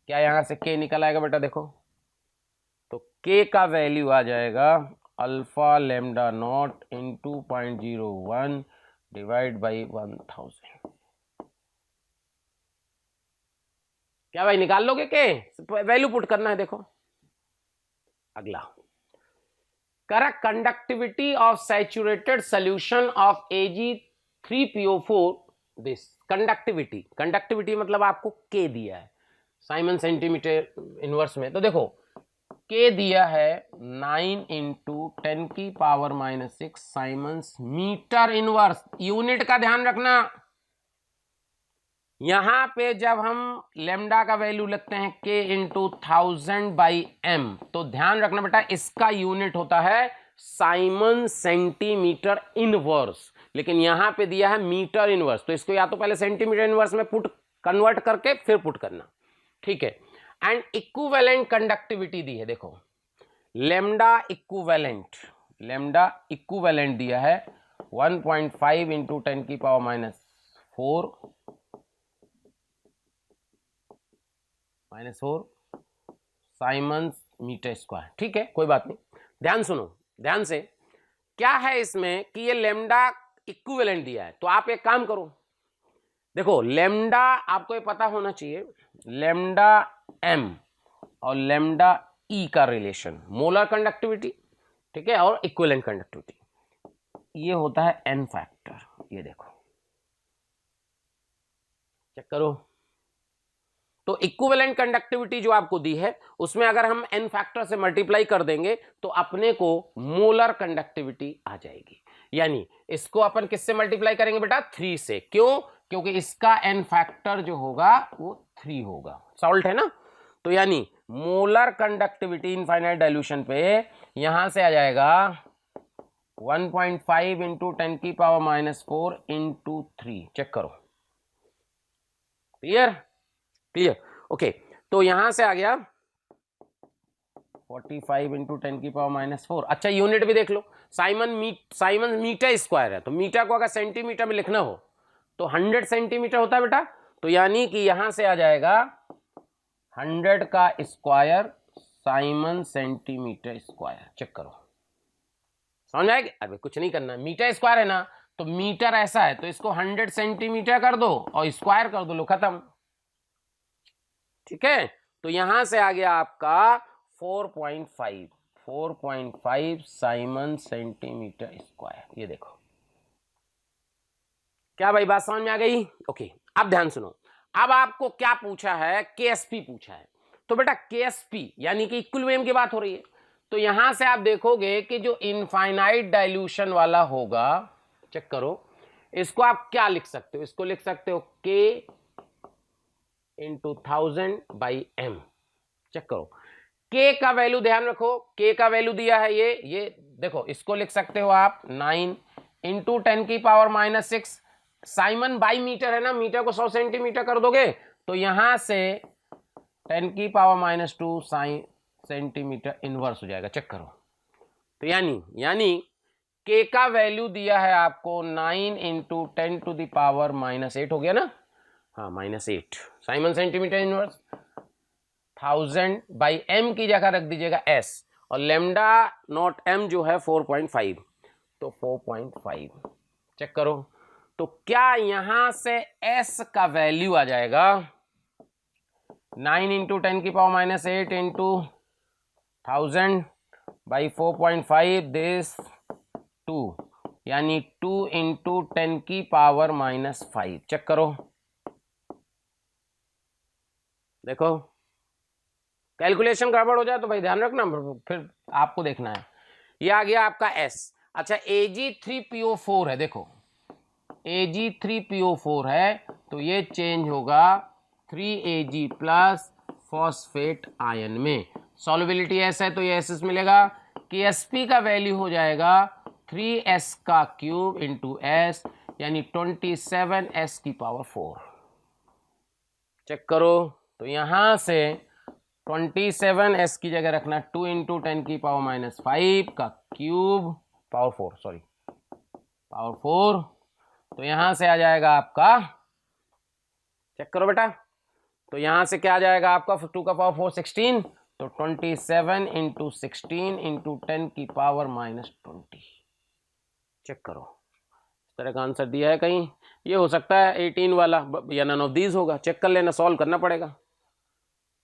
Speaker 1: क्या यहां से k निकल आएगा बेटा, देखो तो k का वैल्यू आ जाएगा अल्फा λ0 इंटू 0.01 डिवाइड बाई 1000। क्या भाई निकाल लोगे के, वैल्यू पुट करना है। देखो अगला, correct conductivity of saturated solution of Ag3PO4 this. Conductivity मतलब आपको के दिया है साइमन सेंटीमीटर इनवर्स में, तो देखो के दिया है 9 into 10⁻⁻6 siemens metre inverse. Unit का ध्यान रखना, यहां पे जब हम लेमडा का वैल्यू लगते हैं k इंटू 1000/m, तो ध्यान रखना बेटा इसका यूनिट होता है साइमन सेंटीमीटर इनवर्स, लेकिन यहां पे दिया है मीटर इनवर्स, तो इसको या तो पहले सेंटीमीटर इनवर्स में पुट कन्वर्ट करके फिर पुट करना, ठीक है। एंड इक्विवेलेंट कंडक्टिविटी दी है, देखो लेमडा इक्विवेलेंट दिया है 1.5 इंटू 10⁻⁻⁴ -4 साइमन्स मीटर स्क्वायर, ठीक है, कोई बात नहीं। ध्यान सुनो ध्यान से, क्या है इसमें कि ये लेमडा इक्विवेलेंट दिया है, तो आप एक काम करो, देखो लेमडा आपको ये पता होना चाहिए, लेमडा m और लेमडा e का रिलेशन मोलर कंडक्टिविटी, ठीक है, और इक्विवेलेंट कंडक्टिविटी, ये होता है n फैक्टर, ये देखो चेक करो। तो इक्विवेलेंट कंडक्टिविटी जो आपको दी है उसमें अगर हम n फैक्टर से मल्टीप्लाई कर देंगे तो अपने को मोलर कंडक्टिविटी आ जाएगी, यानी इसको अपन किससे मल्टीप्लाई करेंगे बेटा 3 से, क्यों, क्योंकि इसका n फैक्टर जो होगा वो 3 होगा, सॉल्ट है ना। तो यानी मोलर कंडक्टिविटी इनफाइनाइट डाइल्यूशन पे यहां से आ जाएगा 1.5 इंटू 10⁻⁻⁴ इंटू 3, चेक करो, क्लियर क्लियर, ओके। तो यहां से आ गया 45 इंटू 10⁻⁻⁴। अच्छा यूनिट भी देख लो, साइमन मीटर स्क्वायर है, तो मीटर को अगर सेंटीमीटर में लिखना हो तो 100 सेंटीमीटर होता है बेटा, तो यानी कि यहां से आ जाएगा 100 का square siemens centimetre square, check करो, समझ आएगी। अरे कुछ नहीं करना, मीटर स्क्वायर है ना, तो मीटर ऐसा है तो इसको 100 सेंटीमीटर कर दो और स्क्वायर कर दो, लो खत्म, ठीक है। तो यहां से आ गया आपका 4.5 साइमन सेंटीमीटर स्क्वायर, ये देखो, क्या भाई बात समझ में आ गई, ओके। अब ध्यान सुनो, अब आपको क्या पूछा है, केएसपी पूछा है, तो बेटा केएसपी यानी कि इक्विलिब्रियम की बात हो रही है, तो यहां से आप देखोगे कि जो इनफाइनाइट डाइल्यूशन वाला होगा, चेक करो, इसको आप क्या लिख सकते हो, इसको लिख सकते हो k इंटू 1000/m, चेक करो, k का वैल्यू ध्यान रखो, k का वैल्यू दिया है ये देखो, इसको लिख सकते हो आप 9 इंटू 10⁻⁻⁶, साइमन बाई मीटर है ना, मीटर को 100 सेंटीमीटर कर दोगे तो यहां से 10⁻⁻² सेंटीमीटर इनवर्स हो जाएगा, चेक करो। तो यानी k का वैल्यू दिया है आपको 9 इंटू 10⁻⁻8 हो गया ना, हाँ -8 साइमन सेंटीमीटर इनवर्स, 1000/m की जगह रख दीजिएगा s, और लेमडा नॉट m जो है 4.5, तो 4.5, चेक करो। तो क्या यहां से s का वैल्यू आ जाएगा 9 इंटू 10⁻⁸ इंटू 1000/4.5 दिस 2, यानी 2 इंटू 10⁻⁻5, चेक करो, देखो कैलकुलेशन गड़बड़ हो जाए तो भाई ध्यान रखना, फिर आपको देखना है। ये आ गया आपका S। अच्छा Ag3PO4 है, देखो Ag3PO4 है तो ये चेंज होगा 3Ag प्लस फॉस्फेट आयन में, सॉल्युबिलिटी S है तो ये SS मिलेगा, कि Sp का वैल्यू हो जाएगा 3s का क्यूब इंटू s, यानी 27s⁴, चेक करो। तो यहां से 27s की जगह रखना 2 इंटू 10⁻⁻5 का क्यूब पावर 4, तो यहां से आ जाएगा आपका, चेक करो बेटा, तो यहां से क्या आ जाएगा आपका 2 का पावर 4 16, तो 27 इंटू 16 इंटू 10⁻⁻20, चेक करो, इस तरह का आंसर दिया है कहीं, ये हो सकता है 18 वाला या नन ऑफ दीज होगा, चेक कर लेना, सॉल्व करना पड़ेगा।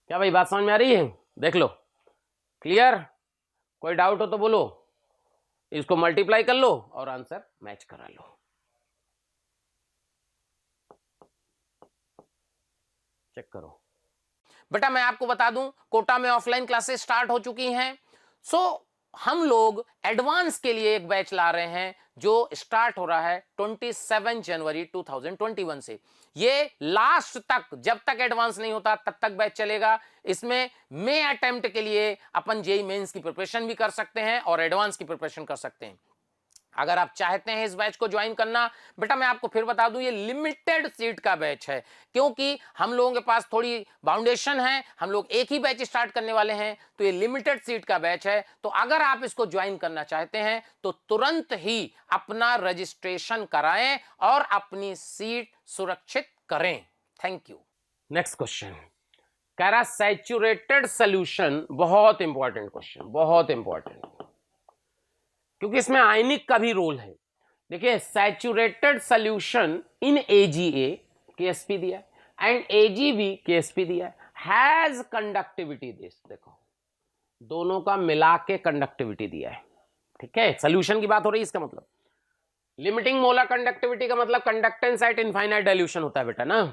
Speaker 1: क्या भाई बात समझ में आ रही है, देख लो, क्लियर, कोई डाउट हो तो बोलो, इसको मल्टीप्लाई कर लो और आंसर मैच करा लो, चेक करो बेटा। मैं आपको बता दूं कोटा में ऑफलाइन क्लासेस स्टार्ट हो चुकी हैं, सो हम लोग एडवांस के लिए एक बैच ला रहे हैं जो स्टार्ट हो रहा है 27 जनवरी 2021 से। ये लास्ट तक, जब तक एडवांस नहीं होता तब तक बैच चलेगा। इसमें मे अटेम्प्ट के लिए अपन जेईई मेंस की प्रिपरेशन भी कर सकते हैं और एडवांस की प्रिपरेशन कर सकते हैं। अगर आप चाहते हैं इस बैच को ज्वाइन करना, बेटा मैं आपको फिर बता दूं, ये लिमिटेड सीट का बैच है, क्योंकि हम लोगों के पास थोड़ी बाउंडेशन है, हम लोग एक ही बैच स्टार्ट करने वाले हैं, तो ये लिमिटेड सीट का बैच है। तो अगर आप इसको ज्वाइन करना चाहते हैं तो तुरंत ही अपना रजिस्ट्रेशन कराएं और अपनी सीट सुरक्षित करें। Thank you. नेक्स्ट क्वेश्चन कह रहा सैचुरेटेड सोल्यूशन, बहुत इंपॉर्टेंट क्वेश्चन, बहुत इंपॉर्टेंट, क्योंकि इसमें आयनिक का भी रोल है। देखिए saturated solution in AgA KSP दिया है एंड AgB KSP दिया है, हैज कंडक्टिविटी दिस, देखो दोनों का मिला के कंडक्टिविटी दिया है। ठीक है, सोल्यूशन की बात हो रही है, इसका मतलब लिमिटिंग मोलर कंडक्टिविटी का मतलब कंडक्टेंस एट इनफाइनाइट डाइल्यूशन होता है बेटा ना।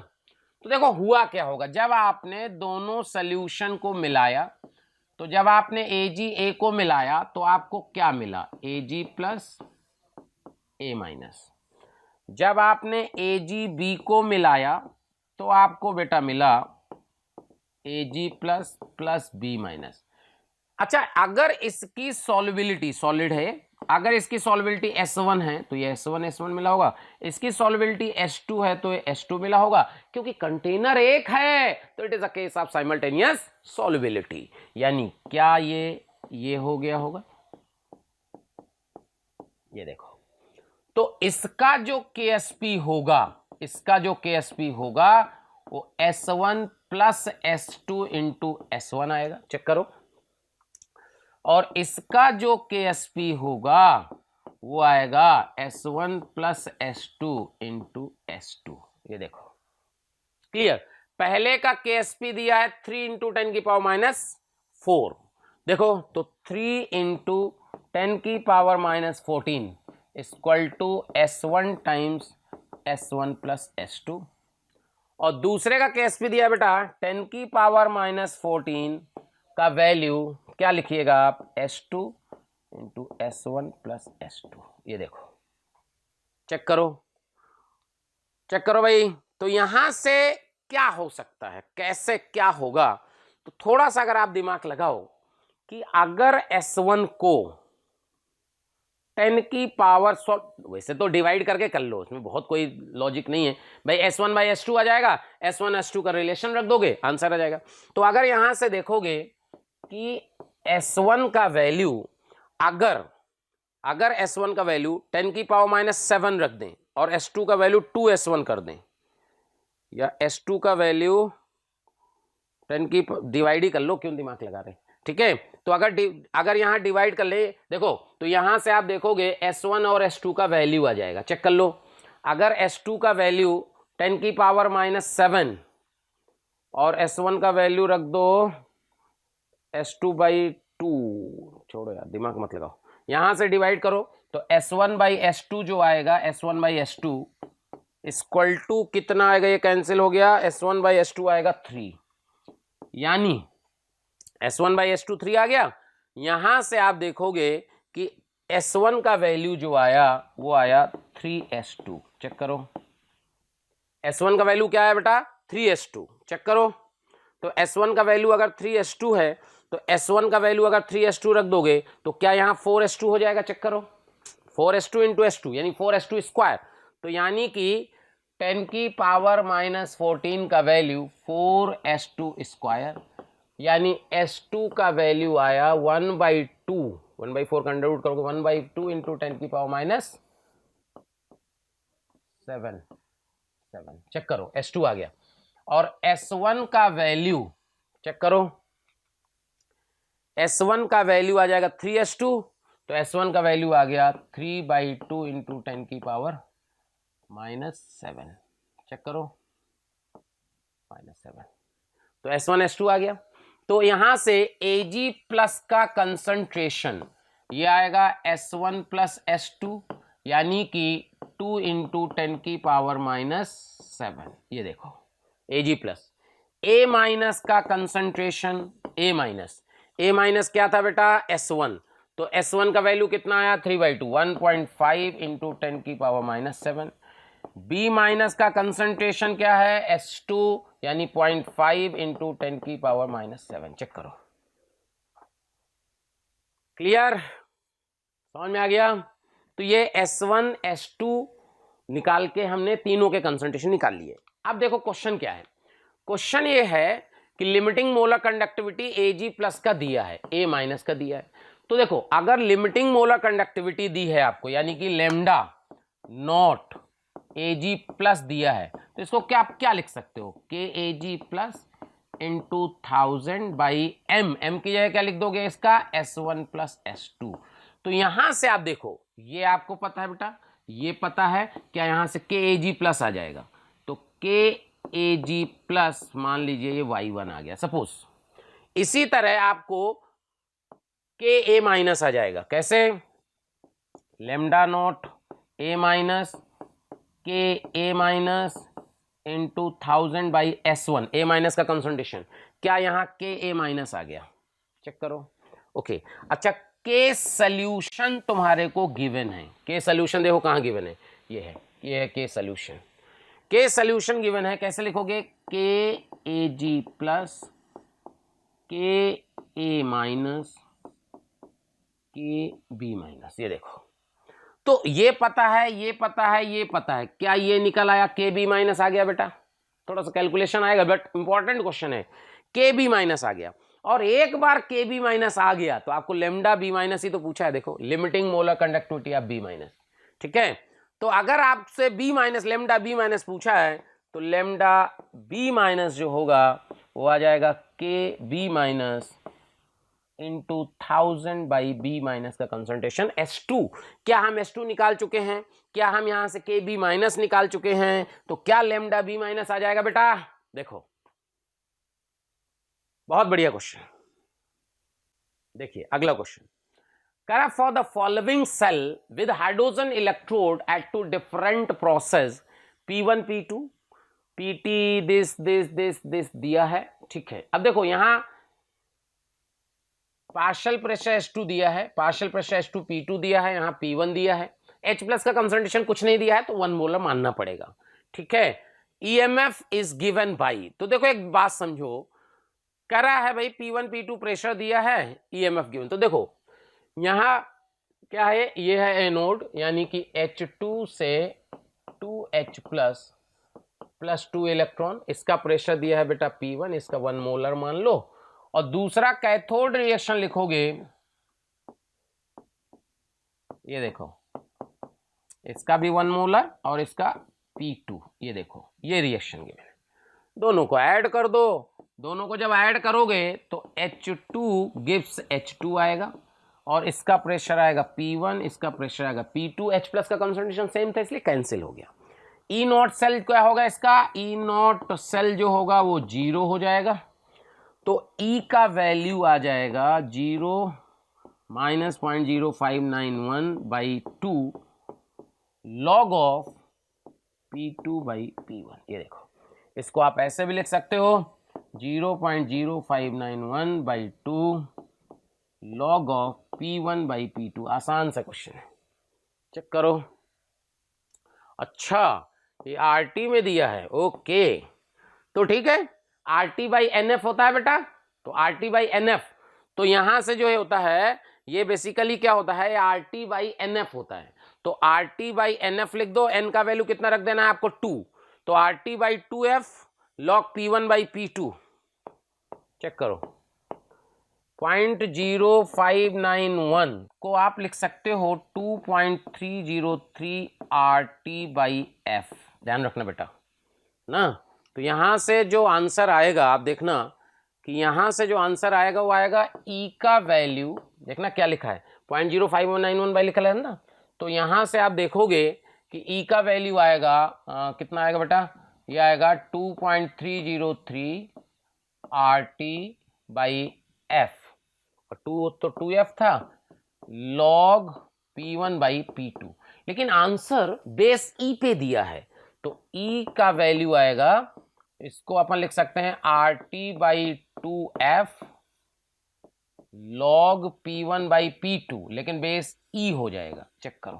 Speaker 1: तो देखो हुआ क्या होगा, जब आपने दोनों सोल्यूशन को मिलाया, तो जब आपने AgA को मिलाया तो आपको क्या मिला, Ag प्लस A माइनस। जब आपने AgB को मिलाया तो आपको बेटा मिला Ag plus plus B minus. अच्छा, अगर इसकी सॉल्युबिलिटी सॉलिड है, अगर इसकी सॉल्युबिलिटी S1 है तो ये S1 मिला होगा, इसकी सॉल्युबिलिटी S2 है तो ये S2 मिला होगा, क्योंकि कंटेनर एक है तो it is a case of simultaneous solubility. यानी क्या ये हो गया होगा, ये देखो, तो इसका जो KSP होगा, इसका जो KSP होगा वो S1 plus S2 into S1 आएगा, चेक करो, और इसका जो KSP होगा वो आएगा S1 plus S2 into S2। ये देखो क्लियर, पहले का KSP दिया है 3 इंटू 10 की पावर माइनस 4, देखो तो 3 इंटू 10 की power minus 14 equal to S1 times S1 plus S2, और दूसरे का KSP दिया बेटा 10 की पावर माइनस 14 का वैल्यू क्या लिखिएगा आप, S2 into S1 plus S2। ये देखो चेक करो, चेक करो भाई। तो यहां से क्या हो सकता है, कैसे क्या होगा, तो थोड़ा सा अगर आप दिमाग लगाओ कि अगर S1 को 10 की पावर, वैसे तो डिवाइड करके कर लो, उसमें बहुत कोई लॉजिक नहीं है भाई, S1 बाई S2 आ जाएगा, S1 S2 का रिलेशन रख दोगे, आंसर आ जाएगा। तो अगर यहां से देखोगे कि S1 का वैल्यू, अगर S1 का वैल्यू 10 की पावर माइनस 7 रख दें और S2 का वैल्यू 2S1 कर दें, या S2 का वैल्यू 10 की डिवाइड ही कर लो, क्यों दिमाग लगा रहे, ठीक है। तो अगर यहां डिवाइड कर ले, देखो तो यहां से आप देखोगे S1 और S2 का वैल्यू आ जाएगा, चेक कर लो। अगर S2 का वैल्यू 10 की पावर माइनस 7 और S1 का वैल्यू रख दो S2 बाई 2, छोड़ो यार दिमाग मत लगाओ, यहां से डिवाइड करो तो S1 बाई S2 जो आएगा, S1 by S2 equal to कितना आएगा, ये कैंसिल हो गया, S1 बाई S2 आएगा 3, यानी S1 बाई S2 3 आ गया। यहां से आप देखोगे कि S1 का वैल्यू जो आया वो आया 3S2, चेक करो, S1 का वैल्यू क्या है बेटा 3S2, चेक करो। तो S1 का वैल्यू अगर 3S2 है तो S1 का वैल्यू अगर 3S2 रख दोगे तो क्या यहां 4S2 हो जाएगा, चेक करो, 4S2 इंटू S2 यानी 4S2 स्क्वायर, तो यानी कि 10 की पावर माइनस 14 का वैल्यू 4S2 स्क्वायर, यानी S2 का वैल्यू आया 1/2, 1/4 का अंडर रूट करोगे 1/2 इंटू 10 की पावर माइनस 7, चेक करो S2 आ गया। और S1 का वैल्यू चेक करो, S1 का वैल्यू आ जाएगा 3S2, तो S1 का वैल्यू आ गया 3/2 इंटू 10 की पावर माइनस 7, चेक करो -7, तो S1 S2 आ गया। तो यहां से Ag प्लस का कंसंट्रेशन ये आएगा S1 प्लस S2, यानी कि 2 इंटू 10 की पावर माइनस 7, ये देखो Ag प्लस। A माइनस का कंसंट्रेशन, A माइनस क्या था बेटा S1, तो S1 का वैल्यू कितना आया 3/2 1.5 इंटू 10⁻⁻7। B माइनस का कंसंट्रेशन क्या है S2 यानी 0.5 इंटू 10⁻⁻7। चेक करो, क्लियर, समझ में आ गया। तो ये S1 S2 निकाल के हमने तीनों के कंसंट्रेशन निकाल लिए। अब देखो क्वेश्चन क्या है, क्वेश्चन ये है कि limiting molar conductivity Ag plus का दिया है, A माइनस का दिया है। तो देखो अगर लिमिटिंग मोलर कंडक्टिविटी दी है आपको यानी कि लेमडा नॉट Ag प्लस दिया है, तो इसको क्या आप क्या लिख सकते हो Kag plus into 1000 by m, m की जगह क्या लिख दोगे इसका S1 प्लस S2। तो यहां से आप देखो ये आपको पता है बेटा, ये पता है क्या, यहां से Kag प्लस आ जाएगा, तो Kag प्लस मान लीजिए ये y1 आ गया सपोज। इसी तरह आपको Ka माइनस आ जाएगा, कैसे, lambda naught A minus Ka minus into 1000 by S1, A minus का कंसंट्रेशन, क्या यहाँ Ka माइनस आ गया, चेक करो। ओके अच्छा, के सॉल्यूशन तुम्हारे को गिवन है, के सॉल्यूशन देखो कहाँ गिवन है, ये है, ये है के सॉल्यूशन। के सॉल्यूशन गिवन है, कैसे लिखोगे Kag plus Ka minus Kb minus, ये देखो। तो ये पता है, ये पता है, ये पता है, क्या ये निकल आया Kb माइनस आ गया बेटा, थोड़ा सा कैलकुलेशन आएगा बट इंपॉर्टेंट क्वेश्चन है। Kb माइनस आ गया, और एक बार Kb माइनस आ गया तो आपको लेमडा B माइनस ही तो पूछा है, देखो limiting molar conductivity of B minus, ठीक है। तो अगर आपसे B minus lambda B minus पूछा है तो लेमडा B माइनस जो होगा वो आ जाएगा Kb minus into 1000 by B minus का कंसंट्रेशन S2। क्या हम S2 निकाल चुके हैं, क्या हम यहां से Kb माइनस निकाल चुके हैं, तो क्या लेमडा B माइनस आ जाएगा बेटा, देखो बहुत बढ़िया क्वेश्चन। देखिए अगला क्वेश्चन कह रहा for the following cell with hydrogen electrode at two different process P1 P2 PT this दिया है, ठीक है। अब देखो यहां पार्शियल प्रेशर H2 दिया है, पार्शियल प्रेशर H2 P2 दिया है, यहाँ P1 दिया है, H प्लस का कंसंट्रेशन कुछ नहीं दिया है तो 1 मोलर मानना पड़ेगा, ठीक है। EMF इज गिवन बाई, तो देखो एक बात समझो, कह रहा है भाई P1 P2 प्रेशर दिया है, EMF गिवन, तो देखो यहाँ क्या है, ये है एनोड यानी कि H2 से 2H प्लस प्लस 2 इलेक्ट्रॉन, इसका प्रेशर दिया है बेटा P1, इसका 1 मोलर मान लो। और दूसरा कैथोड रिएक्शन लिखोगे, ये देखो इसका भी 1 मोलर और इसका P2, ये देखो ये रिएक्शन गिवन है, दोनों को ऐड कर दो, दोनों को जब ऐड करोगे तो H2 गिव्स H2 आएगा और इसका प्रेशर आएगा P1, इसका प्रेशर आएगा P2, H प्लस का कंसंट्रेशन सेम था इसलिए कैंसिल हो गया। E नॉट सेल क्या होगा इसका, E नॉट सेल जो होगा वो 0 हो जाएगा, तो E का वैल्यू आ जाएगा 0 minus 0.0591 by 2 log of P2 by P1, ये देखो इसको आप ऐसे भी लिख सकते हो 0.0591 by 2 log of P1 by P2, आसान सा क्वेश्चन है, चेक करो। अच्छा ये RT में दिया है, ओके तो ठीक है, RT बाई NF होता है बेटा, तो RT बाई NF, तो यहां से जो है होता है ये बेसिकली क्या होता है, RT बाई NF होता है, तो RT बाई NF लिख दो, N का वैल्यू कितना रख देना है आपको 2, तो RT by 2F log P1 by P2, check करो 0.0591 को आप लिख सकते हो 2.303 RT बाई F, ध्यान रखना बेटा ना। तो यहां से जो आंसर आएगा आप देखना कि यहां से जो आंसर आएगा वो आएगा E का वैल्यू, देखना क्या लिखा है 0.05191 बाई लिखा है ना, तो यहां से आप देखोगे कि E का वैल्यू आएगा कितना आएगा बेटा, ये आएगा 2.303 RT बाई F, और 2 तो 2F था लॉग P1 बाई P2, लेकिन आंसर बेस E पे दिया है तो E का वैल्यू आएगा, इसको अपन लिख सकते हैं RT by 2F log P1 by P2, लेकिन बेस E हो जाएगा। चेक करो,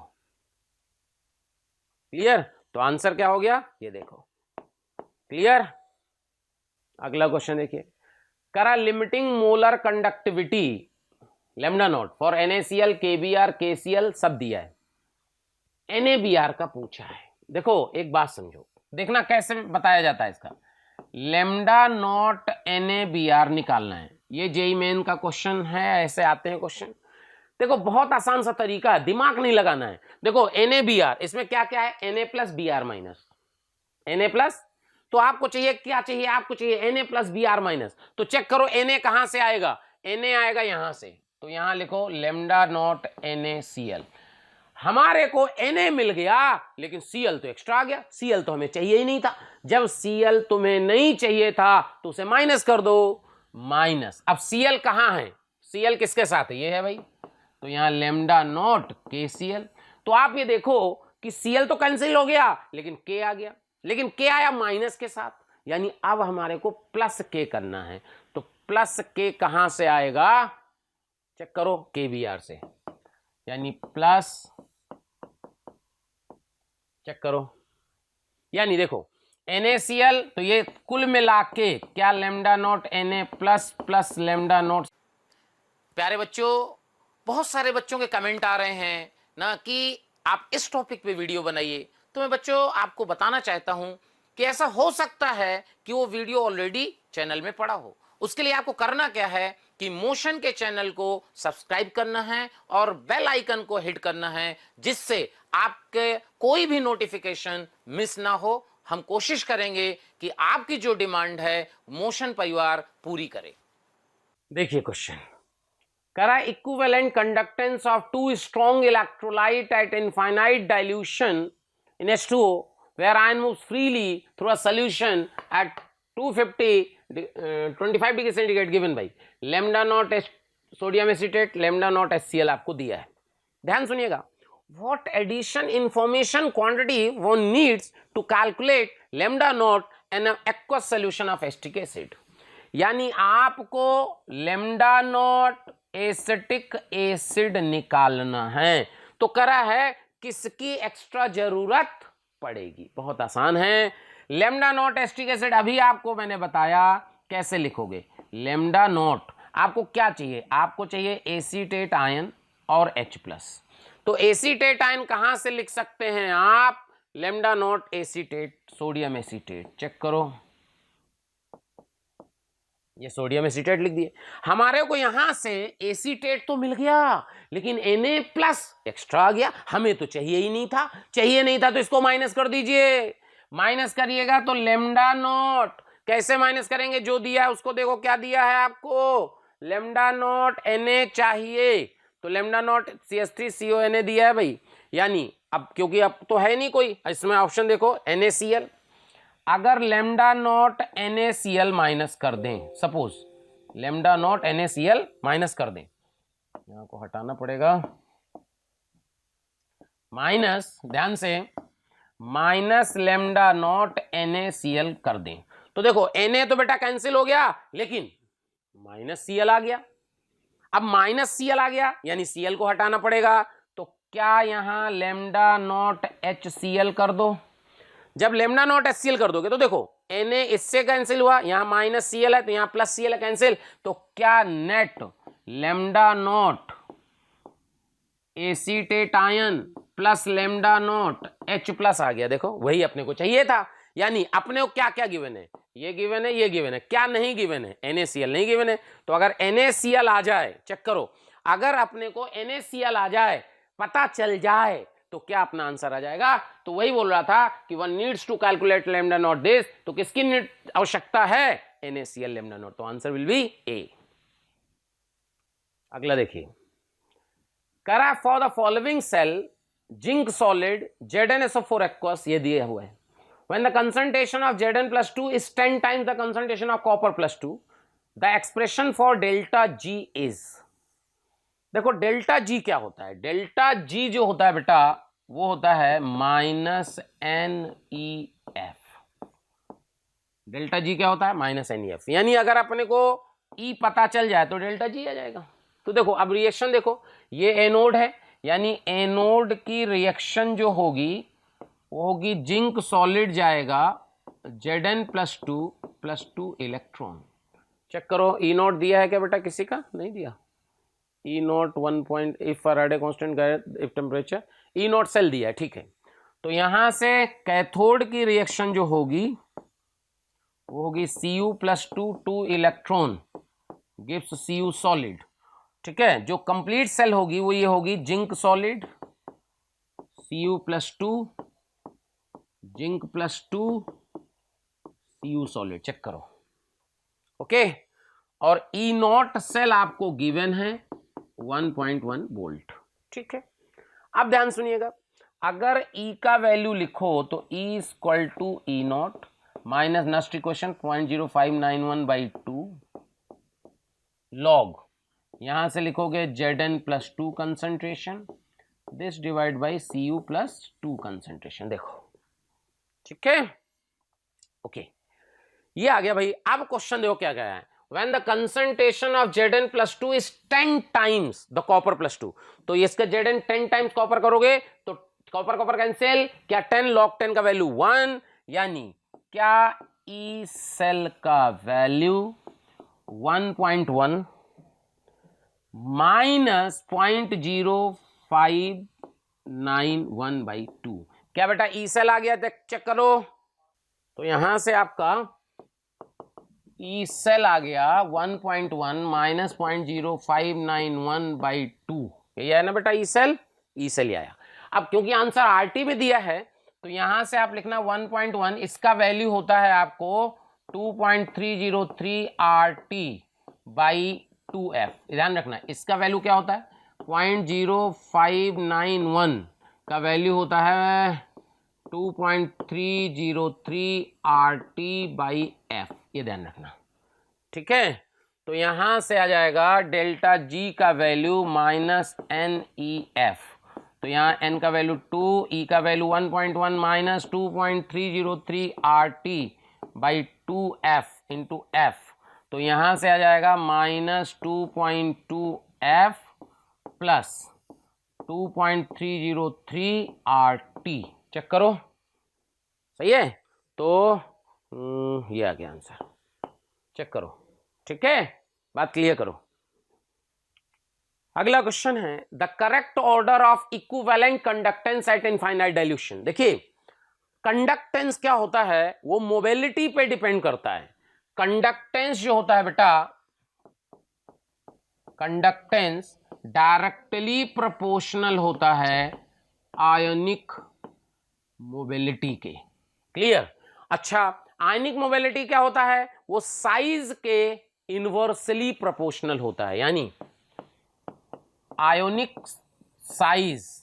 Speaker 1: क्लियर? तो आंसर क्या हो गया ये देखो, क्लियर? अगला क्वेश्चन देखिए, करा limiting molar conductivity lambda naught for NaCl, KBr, KCl सब दिया है, NaBr का पूछा है। देखो एक बात समझो, देखना कैसे बताया जाता है इसका। लैम्डा नॉट NaBr निकालना है, ये जेईई मेन का क्वेश्चन है, ऐसे आते हैं क्वेश्चन। देखो बहुत आसान सा तरीका है, दिमाग नहीं लगाना है। देखो NaBr, इसमें क्या क्या है, Na plus Br minus, Na plus, तो आपको चाहिए क्या चाहिए, आपको चाहिए Na प्लस Br माइनस। तो चेक करो Na कहां से आएगा, Na आएगा यहां से, तो यहां लिखो लैम्डा नॉट NaCl। हमारे को Na मिल गया, लेकिन Cl तो एक्स्ट्रा आ गया, Cl तो हमें चाहिए ही नहीं था। जब Cl तुम्हें नहीं चाहिए था तो उसे माइनस कर दो, माइनस। अब Cl कहां है, Cl किसके साथ है, ये है भाई, तो यहां लैम्डा नॉट KCl। तो आप ये देखो कि Cl तो कैंसिल हो गया, लेकिन K आ गया, लेकिन K आया माइनस के साथ, यानी अब हमारे को प्लस K करना है। तो प्लस K कहां से आएगा, चेक करो, KBr से, यानी प्लस, चेक करो, यानी देखो NaCl, तो ये कुल मिला के क्या, lambda naught Na plus plus lambda naught. प्यारे बच्चों, बहुत सारे बच्चों के कमेंट आ रहे हैं ना कि आप इस टॉपिक पे वीडियो बनाइए। तो मैं बच्चों आपको बताना चाहता हूं कि ऐसा हो सकता है कि वो वीडियो ऑलरेडी चैनल में पड़ा हो। उसके लिए आपको करना क्या है कि मोशन के चैनल को सब्सक्राइब करना है और बेल आइकन को हिट करना है, जिससे आपके कोई भी नोटिफिकेशन मिस ना हो। हम कोशिश करेंगे कि आपकी जो डिमांड है मोशन परिवार पूरी करे। देखिए क्वेश्चन, करा equivalent conductance of two strong electrolyte at infinite dilution in H2O where ion moves freely through a solution at 25 degree centigrade given by lambda naught sodium acetate, lambda naught HCl आपको दिया है। ध्यान सुनिएगा, what addition information quantity one needs to calculate lambda naught in an aqueous solution of acetic acid। यानी आपको lambda naught acetic acid निकालना है, तो करा है किसकी एक्स्ट्रा जरूरत पड़ेगी, बहुत आसान है। लैम्डा नॉट एसिटिक एसिड, अभी आपको मैंने बताया कैसे लिखोगे। लैम्डा नॉट आपको क्या चाहिए, आपको चाहिए एसीटेट आयन और H+। तो एसीटेट आयन कहां से लिख सकते हैं आप, lambda not acetate, sodium acetate. Check करो, ये सोडियम एसीटेट लिख दिए। हमारे को यहां से एसीटेट तो मिल गया, लेकिन Na प्लस एक्स्ट्रा आ गया, हमें तो चाहिए ही नहीं था। चाहिए नहीं था तो इसको माइनस कर दीजिए, माइनस करिएगा तो लैम्डा नॉट, कैसे माइनस करेंगे, जो दिया है उसको देखो, क्या दिया है आपको, लैम्डा नॉट Na चाहिए, तो लैम्डा नॉट CH3CONa दिया है भाई। यानी अब क्योंकि अब तो है नहीं कोई, इसमें ऑप्शन देखो NaCl, अगर लैम्डा नॉट NaCl माइनस कर दें, suppose lambda naught NaCl minus कर दें, यहां को हटाना पड़ेगा, माइनस, ध्यान से, माइनस लैम्डा नॉट NaCl कर दें, तो देखो Na तो बेटा कैंसिल हो गया, लेकिन माइनस Cl आ गया। अब माइनस Cl आ गया यानी Cl को हटाना पड़ेगा, तो क्या यहां लैम्डा नॉट HCl कर दो। जब लैम्डा नॉट HCl कर दोगे तो देखो Na इससे कैंसिल हुआ, यहां माइनस Cl है तो यहां प्लस Cl है, कैंसिल, तो क्या net lambda not acetate ion plus lambda naught H+ आ गया। देखो वही अपने को चाहिए था। यानी अपने को क्या क्या गिवन है, ये गिवन है, ये गिवन है, क्या नहीं गिवन है, NaCl नहीं गिवन है। तो अगर NaCl आ जाए, चेक करो, अगर अपने को NaCl आ जाए, पता चल जाए, तो क्या अपना आंसर आ जाएगा। तो वही बोल रहा था कि one needs to calculate lambda nought this, तो किसकी आवश्यकता है, NaCl लैम्डा नॉट, तो आंसर विल बी A। अगला देखिए, करा for the following cell zinc solid ZnSO4 aqueous, ये दिए हुए हैं, when the concentration of Zn+2 is 10 times the concentration of copper+2, the expression for delta G is। देखो delta G क्या होता है, डेल्टा जी जो होता है बेटा वो होता है -NEF। डेल्टा जी क्या होता है, -NEF। यानी अगर अपने को E पता चल जाए तो डेल्टा जी आ जाएगा। तो देखो अब रिएक्शन देखो, ये एनोड है, यानी एनोड की रिएक्शन जो होगी वो होगी जिंक सॉलिड जाएगा Zn+2 इलेक्ट्रॉन। चेक करो ई नॉट दिया है क्या बेटा, किसी का नहीं दिया। E nought 1. If Faraday constant गए if temperature, E nought cell दिया है, ठीक है। तो यहां से कैथोड की रिएक्शन जो होगी वो होगी Cu+2 electron gives Cu solid, ठीक है। जो कंप्लीट सेल होगी वो ये होगी zinc solid Cu+2 zinc Cu solid, check करो, ओके। और ई नॉट सेल आपको गिवन है 1.1 वोल्ट, ठीक है। अब ध्यान सुनिएगा, अगर E का वैल्यू लिखो तो E = E0 minus next equation 0.0591/2 log, यहां से लिखोगे Zn+2 concentration this divide by Cu+2 concentration, देखो, ठीक है, ओके। ये आ गया भाई। अब क्वेश्चन देखो क्या गया है, when the concentration of Zn+2 is 10 times the copper +2, तो इसका Zn 10 टाइम्स कॉपर करोगे तो कॉपर कैंसिल, क्या 10 log 10 का वैल्यू 1, यानी क्या ई सेल का वैल्यू 1.1 माइनस 0.0591/2, क्या बेटा ई सेल आ गया, चेक करो। तो यहां से आपका ई सेल आ गया 1.1 माइनस 0.0591/2, यही है ना बेटा ई सेल ही आया। अब क्योंकि आंसर आरटी में दिया है तो यहां से आप लिखना 1.1, इसका वैल्यू होता है आपको 2.303 RT/2F, ध्यान रखना इसका वैल्यू क्या होता है 0.0591 का वैल्यू होता है 2.303 RT/F, ये ध्यान रखना, ठीक है। तो यहां से आ जाएगा डेल्टा जी का वैल्यू -NEF, तो यहां n का वैल्यू 2, e का value 1.1 minus 2.303 RT/2F into F, तो यहां से आ जाएगा -2.2F प्लस 2.303 RT, चेक करो, सही है। तो ये आ गया आंसर, चेक करो, ठीक है, बात क्लियर करो। अगला क्वेश्चन है the correct order of equivalent conductance at infinite dilution. देखिए कंडक्टेंस क्या होता है वो मोबिलिटी पे डिपेंड करता है। कंडक्टेंस जो होता है बेटा, कंडक्टेंस डायरेक्टली प्रोपोर्शनल होता है आयोनिक मोबिलिटी के, क्लियर। अच्छा, आयनिक मोबिलिटी क्या होता है, वो साइज के इनवर्सली प्रोपोर्शनल होता है, यानी आयोनिक साइज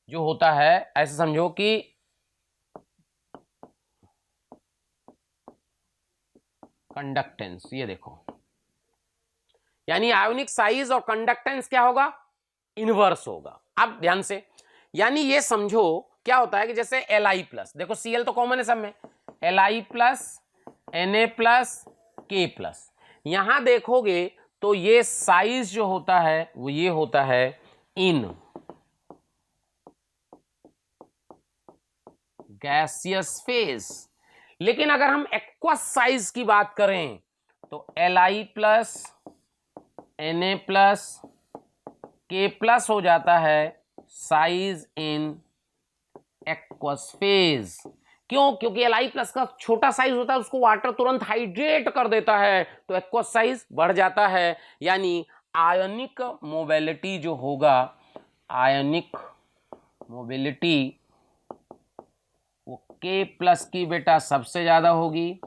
Speaker 1: जो होता है ऐसे समझो कि कंडक्टेंस, ये देखो, यानी आयोनिक साइज और कंडक्टेंस क्या होगा, इनवर्स होगा। अब ध्यान से, यानी ये समझो क्या होता है कि जैसे Li+, देखो Cl तो कॉमन है सब में, Li+, Na+, K+, यहां देखोगे तो ये साइज जो होता है वो ये होता है इन गैसियस फेज। लेकिन अगर हम एक्वस साइज की बात करें तो Li+, Na+, K+ हो जाता है साइज इन एक्वस फेज। क्यों, क्योंकि Li+ का छोटा साइज होता है, उसको वाटर तुरंत हाइड्रेट कर देता है तो एक्वस साइज बढ़ जाता है। यानी आयनिक मोबिलिटी जो होगा, आयनिक मोबिलिटी वो K+ की बेटा सबसे ज्यादा होगी,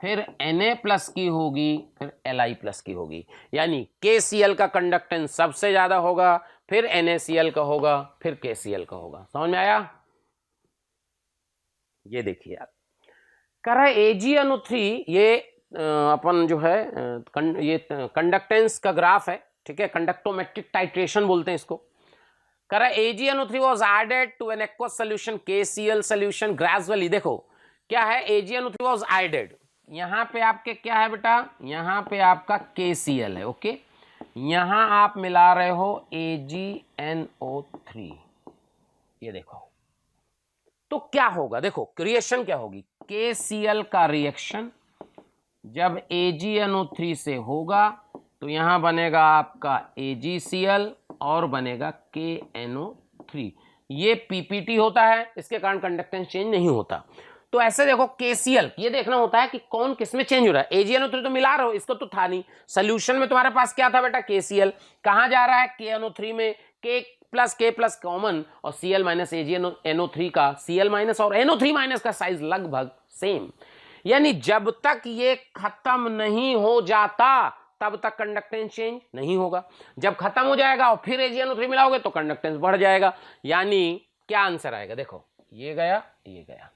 Speaker 1: फिर Na+ की होगी, फिर Li+ की होगी। यानी KCl का कंडक्टेंस सबसे ज्यादा होगा, फिर NaCl का होगा, फिर KCl का होगा। समझ में आया? ये देखिए आप कह रहा है Ag-3, ये अपन जो है ये कंडक्टेंस का ग्राफ है, ठीक है, कंडक्टोमेट्रिक टाइट्रेशन बोलते हैं इसको। कह रहा है Ag-3 was added to an aqueous solution KCl solution gradually. देखो क्या है, Ag-3 वाज एडेड, यहां पे आपके क्या है बेटा, यहां पे आपका KCl है, ओके, यहां आप मिला रहे हो AgNO3, ये देखो। तो क्या होगा, देखो रिएक्शन क्या होगी, KCl का रिएक्शन जब AgNO3 से होगा तो यहां बनेगा आपका AgCl और बनेगा KNO3। ये PPT होता है, इसके कारण कंडक्टेंस चेंज नहीं होता। तो ऐसे देखो KCl, ये देखना होता है कि कौन किसमें चेंज हो रहा है। AgNO3 तो मिला रहे हो, इसको तो था नहीं। सोल्यूशन में तुम्हारे पास क्या था बेटा, KCl। कहां जा रहा है, KNO3 में। K प्लस कॉमन और Cl माइनस AgNO3 का Cl माइनस और NO3 माइनस का साइज लगभग सेम। यानी जब तक ये खत्म नहीं हो जाता तब तक कंडक्टेंस चेंज नहीं होगा। जब खत्म हो जाएगा और फिर AgNO3 मिलाओगे तो कंडक्टेंस बढ़ जाएगा। यानी क्या आंसर आएगा, देखो ये गया ये गया,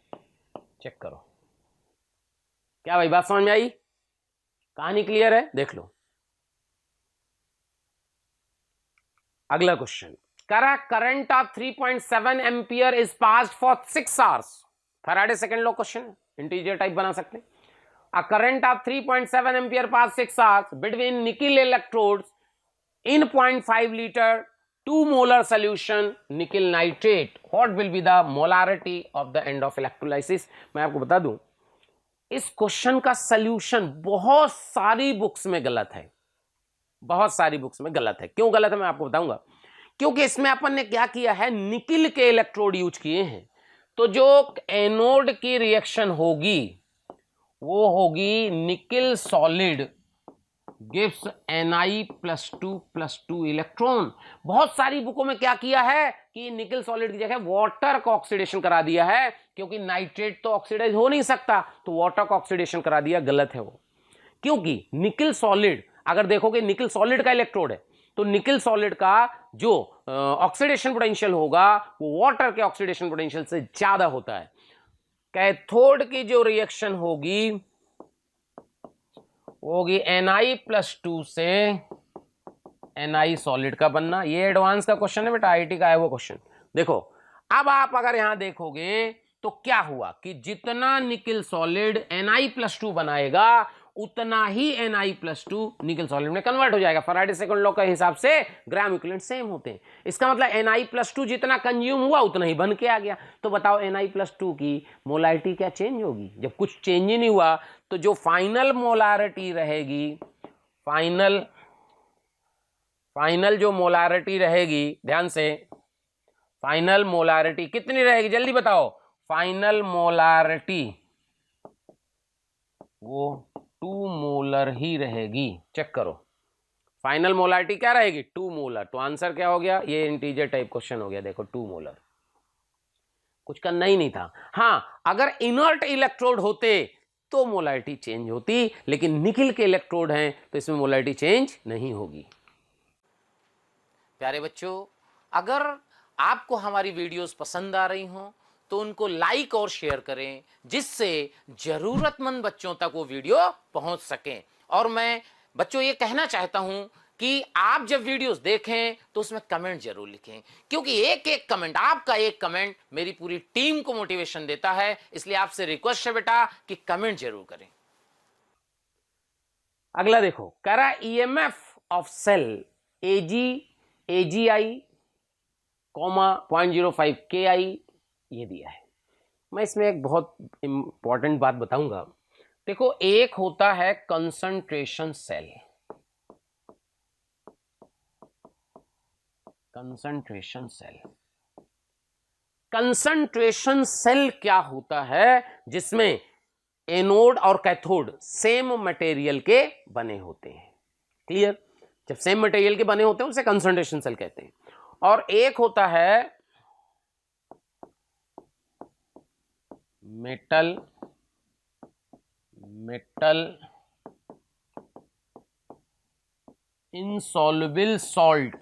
Speaker 1: चेक करो। क्या भाई बात समझ में आई, कहानी क्लियर है, देख लो। अगला क्वेश्चन करा, current of 3.7 ampere is passed for 6 hours. Faraday second law question है, इंटीजर टाइप बना सकते हैं। A current of 3.7 ampere passed 6 hours between nickel electrodes in 0.5 liter 2 molar solution nickel nitrate. What will be the molarity of the end of electrolysis? मैं आपको बता दूं, इस question का सॉल्यूशन बहुत सारी बुक्स में गलत है, बहुत सारी बुक्स में गलत है। क्यों गलत है मैं आपको बताऊंगा। क्योंकि इसमें अपन ने क्या किया है, निकिल के इलेक्ट्रोड यूज किए हैं। तो जो एनोड की रिएक्शन होगी वो होगी nickel solid gives Ni+2+2 electron. बहुत सारी बुकों में क्या किया है कि निकिल सॉलिड की जगह वाटर का ऑक्सीडेशन करा दिया है, क्योंकि नाइट्रेट तो ऑक्सीडाइज हो नहीं सकता, तो वाटर का ऑक्सीडेशन करा दिया। गलत है वो, क्योंकि निकिल सॉलिड, अगर देखोगे निकिल सॉलिड का इलेक्ट्रोड है तो निकिल सॉलिड का जो ऑक्सीडेशन पोटेंशियल होगा वो वाटर के ऑक्सीडेशन पोटेंशियल से ज्यादा होता है। कैथोड की जो रिएक्शन होगी Na+2 से Na सॉलिड का बनना। ये एडवांस का क्वेश्चन है बेटा, IIT का है वो क्वेश्चन। देखो अब आप अगर यहां देखोगे तो क्या हुआ कि जितना निकिल सॉलिड Na+2 बनाएगा उतना ही Na+2 निकिल सॉलिड में कन्वर्ट हो जाएगा। फैराडे सेकंड लॉ के हिसाब से ग्राम इक्विवेलेंट सेम होते हैं। इसका मतलब Na+2 जितना कंज्यूम हुआ उतना ही बन के आ गया। तो बताओ Na+2 की मोलारिटी क्या चेंज होगी? जब कुछ चेंज ही नहीं हुआ तो जो फाइनल मोलारिटी रहेगी, फाइनल जो मोलारिटी रहेगी, ध्यान से, फाइनल मोलारिटी कितनी रहेगी जल्दी बताओ। फाइनल मोलारिटी वो 2 मोलर ही रहेगी। चेक करो फाइनल मोलारिटी क्या रहेगी, 2 मोलर। तो आंसर क्या हो गया, ये इंटीजर टाइप क्वेश्चन हो गया। देखो 2 मोलर, कुछ करना ही नहीं था। हां अगर इनर्ट इलेक्ट्रोड होते तो मोलारिटी चेंज होती, लेकिन निकिल के इलेक्ट्रोड हैं तो इसमें मोलारिटी चेंज नहीं होगी।
Speaker 2: प्यारे बच्चों, अगर आपको हमारी वीडियोस पसंद आ रही हों तो उनको लाइक और शेयर करें, जिससे जरूरतमंद बच्चों तक वो वीडियो पहुंच सकें। और मैं बच्चों ये कहना चाहता हूं कि आप जब वीडियोस देखें तो उसमें कमेंट जरूर लिखें, क्योंकि एक एक कमेंट, आपका एक कमेंट मेरी पूरी टीम को मोटिवेशन देता है। इसलिए आपसे रिक्वेस्ट है बेटा कि कमेंट जरूर करें।
Speaker 1: अगला देखो, करा EMF of cell AGI, 0.05 KI ये दिया है। मैं इसमें एक बहुत इंपॉर्टेंट बात बताऊंगा। देखो एक होता है concentration cell, concentration cell. Concentration cell क्या होता है, जिसमें एनोड और कैथोड सेम मटेरियल के बने होते हैं। क्लियर? जब सेम मटेरियल के बने होते हैं उसे कंसंट्रेशन सेल कहते हैं। और एक होता है metal insoluble salt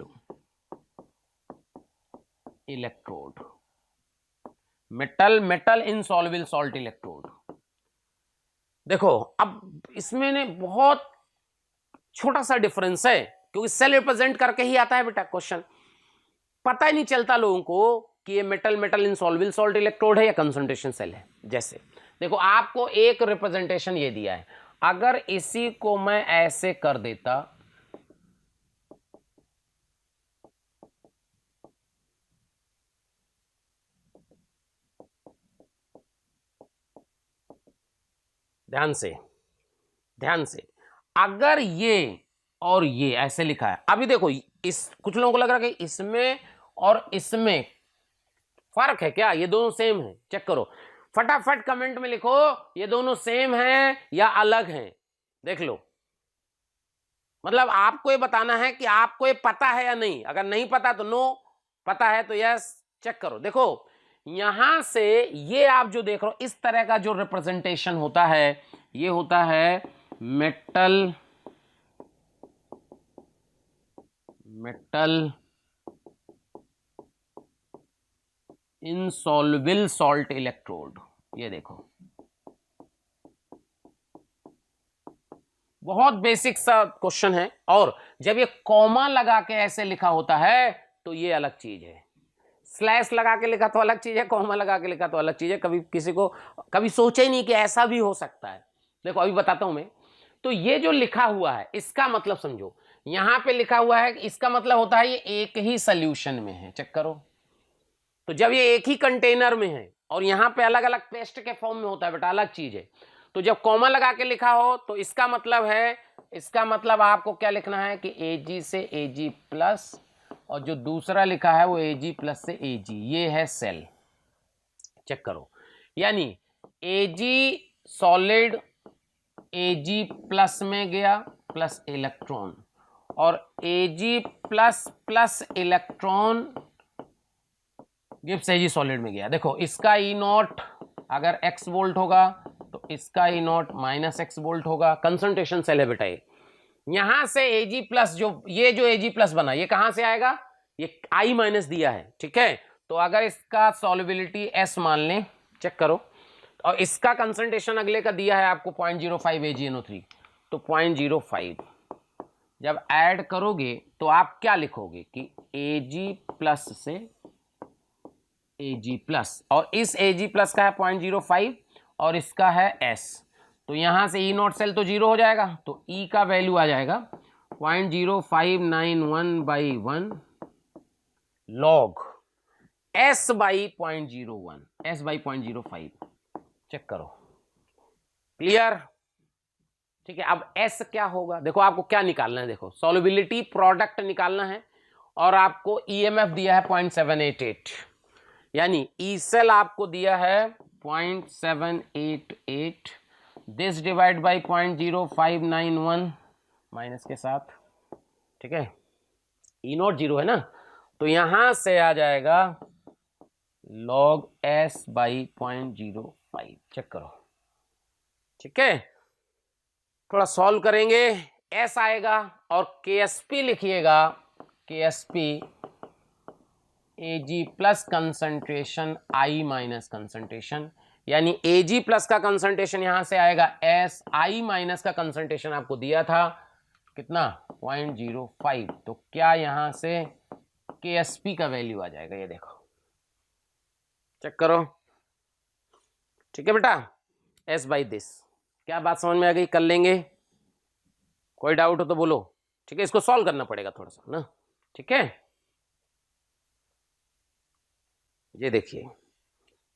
Speaker 1: electrode, metal insoluble salt electrode. देखो अब इसमें ने बहुत छोटा सा डिफरेंस है, क्योंकि सेल रिप्रेजेंट करके ही आता है बेटा क्वेश्चन। पता ही नहीं चलता लोगों को कि ये मेटल इनसॉल्युबल सॉल्ट इलेक्ट्रोड है या कंसंट्रेशन सेल है। जैसे देखो आपको एक रिप्रेजेंटेशन ये दिया है, अगर इसी को मैं ऐसे कर देता ध्यान से, ध्यान से, अगर ये और ये ऐसे लिखा है, अभी देखो इस कुछ लोगों को लग रहा है कि इसमें और इसमें फर्क है क्या, ये दोनों सेम है, चेक करो, फटाफट कमेंट में लिखो ये दोनों सेम हैं या अलग हैं, देख लो। मतलब आपको ये बताना है कि आपको ये पता है या नहीं, अगर नहीं पता तो नो, पता है तो यस। चेक करो, देखो यहां से ये आप जो देख रहे हो इस तरह का जो रिप्रेजेंटेशन होता है, ये होता है मेटल इनसॉल्युबल सॉल्ट इलेक्ट्रोड। ये देखो बहुत बेसिक सा क्वेश्चन है, और जब ये कॉमा लगा के ऐसे लिखा होता है तो ये अलग चीज है, स्लैश लगा के लिखा तो अलग चीज है, कॉमा लगा के लिखा तो अलग चीज है। कभी किसी को कभी सोचा ही नहीं कि ऐसा भी हो सकता है। देखो अभी बताता हूं मैं, तो ये जो लिखा हुआ है इसका मतलब समझो, यहां पे लिखा हुआ है इसका मतलब होता है ये एक ही सोल्यूशन में है, चेक करो। तो जब ये एक ही कंटेनर में है और यहां पे अलग अलग पेस्ट के फॉर्म में होता है बेटा, अलग चीज है। तो जब कॉमा लगा के लिखा हो तो इसका मतलब है, इसका मतलब आपको क्या लिखना है कि Ag से Ag प्लस, और जो दूसरा लिखा है वो Ag प्लस से Ag, ये है सेल। चेक करो, यानी Ag सॉलिड Ag प्लस में गया प्लस इलेक्ट्रॉन, और Ag plus plus electron gives Ag solid में गया। देखो इसका ई नॉट अगर x वोल्ट होगा तो इसका ई नॉट माइनस एक्स वोल्ट होगा, कंसंट्रेशन सेल है बेटा ये। यहां से Ag प्लस जो Ag प्लस बना ये कहां से आएगा, ये I माइनस दिया है, ठीक है। तो अगर इसका सॉल्युबिलिटी S मान लें, चेक करो, और इसका कंसंट्रेशन अगले का दिया है आपको 0.05 AgNO3, तो 0.05 जब ऐड करोगे तो आप क्या लिखोगे कि Ag प्लस से Ag प्लस, और इस Ag प्लस का है 0.05 और इसका है S, तो यहां से ई नॉट सेल तो 0 हो जाएगा, तो E का वैल्यू आ जाएगा 0.0591/1 log S by 0.01, S by 0.05। Check करो, क्लियर, ठीक है। अब S क्या होगा, देखो आपको क्या निकालना है, देखो सॉल्युबिलिटी प्रोडक्ट निकालना है, और आपको EMF दिया है 0.788, यानी ई सेल आपको दिया है 0.788, दिस डिवाइड बाई 0.0591 माइनस के साथ, ठीक है, ई नॉट 0 है ना, तो यहां से आ जाएगा log S बाई 0.05। चेक करो, ठीक है, थोड़ा सॉल्व करेंगे, S आएगा और KSP लिखिएगा, KSP Ag plus concentration I minus concentration, यानी Ag प्लस का कंसंट्रेशन यहां से आएगा S, I माइनस का कंसंट्रेशन आपको दिया था कितना 0.05, तो क्या यहां से KSP का वैल्यू आ जाएगा, ये देखो, चेक करो, ठीक है बेटा, S बाई दिस। क्या बात समझ में आ गई, कर लेंगे, कोई डाउट हो तो बोलो, ठीक है, इसको सॉल्व करना पड़ेगा थोड़ा सा ना, ठीक है। ये देखिए,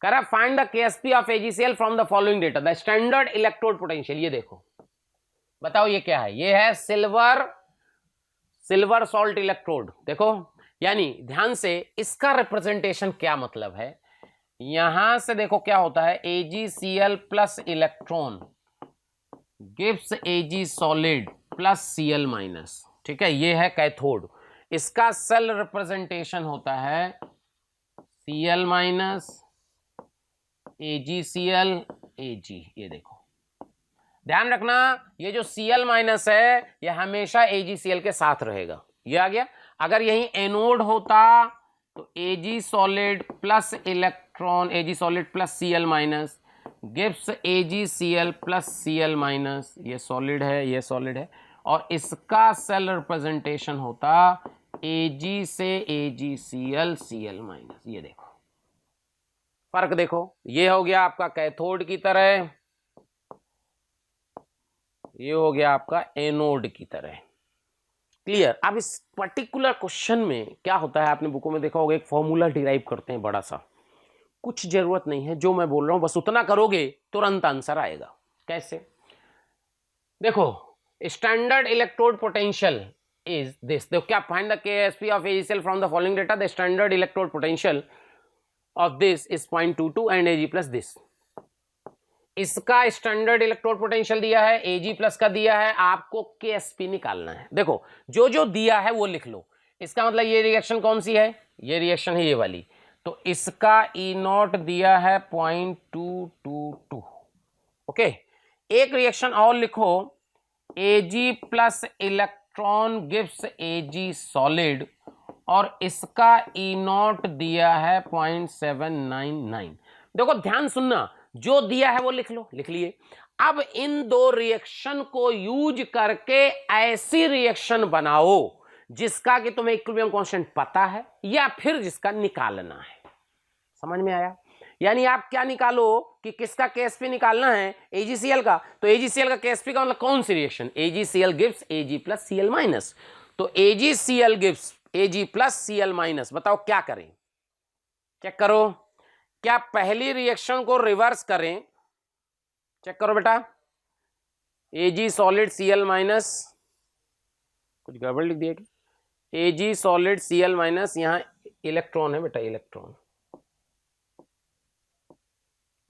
Speaker 1: करा find the KSP of AgCl from the following data, the standard electrode potential. ये देखो, बताओ ये क्या है, ये है सिल्वर सॉल्ट इलेक्ट्रोड। देखो, यानी ध्यान से, इसका रिप्रेजेंटेशन क्या मतलब है, यहां से देखो क्या होता है, AgCl plus electron gives Ag solid plus Cl minus, ठीक है, ये है कैथोड। इसका सेल रिप्रेजेंटेशन होता है Cl माइनस AgCl Ag। ये देखो, ध्यान रखना, ये जो Cl माइनस है ये हमेशा AgCl के साथ रहेगा, ये आ गया। अगर यही एनोड होता तो Ag solid plus electron, Ag solid plus Cl minus gives AgCl plus Cl minus, ये सॉलिड है, ये सॉलिड है, और इसका सेल रिप्रेजेंटेशन होता Ag से AgCl Cl माइनस। ये देखो फर्क, देखो ये हो गया आपका कैथोड की तरह, ये हो गया आपका एनोड की तरह, क्लियर। अब इस पर्टिकुलर क्वेश्चन में क्या होता है, आपने बुकों में देखा होगा, एक फॉर्मूला डिराइव करते हैं बड़ा सा, कुछ जरूरत नहीं है, जो मैं बोल रहा हूं बस उतना करोगे तुरंत आंसर आएगा। कैसे? देखो, standard electrode potential is this. देखो क्या, find the Ksp of AgCl from the following data. The standard electrode potential of this is 0.22 and Ag plus this. इसका स्टैंडर्ड इलेक्ट्रोड पोटेंशियल दिया है, Ag प्लस का दिया है, आपको KSP निकालना है। देखो जो जो दिया है वो लिख लो। इसका मतलब ये रिएक्शन कौन सी है? ये रिएक्शन है ये वाली। तो इसका E0 दिया है 0.222। ओके, एक रिएक्शन और लिखो, Ag plus electron gives Ag solid, और इसका E0 दिया है 0.799। देखो ध्यान सुनना, जो दिया है वो लिख लो, लिख लिए। अब इन दो रिएक्शन को यूज करके ऐसी रिएक्शन बनाओ जिसका कि तुम्हें इक्विलिब्रियम कांस्टेंट पता है या फिर जिसका निकालना है। समझ में आया? यानी आप क्या निकालो कि किसका KSP निकालना है? AgCl का। तो AgCl का KSP का मतलब कौन सी reaction? AgCl gives Ag plus Cl minus. तो AgCl gives Ag plus Cl minus. बताओ क्या करें? चेक करो, क्या पहली रिएक्शन को रिवर्स करें? चेक करो बेटा, Ag सॉलिड Cl माइनस, कुछ गड़बड़ लिख दिया कि Ag सॉलिड Cl माइनस, यहां इलेक्ट्रॉन है बेटा, इलेक्ट्रॉन,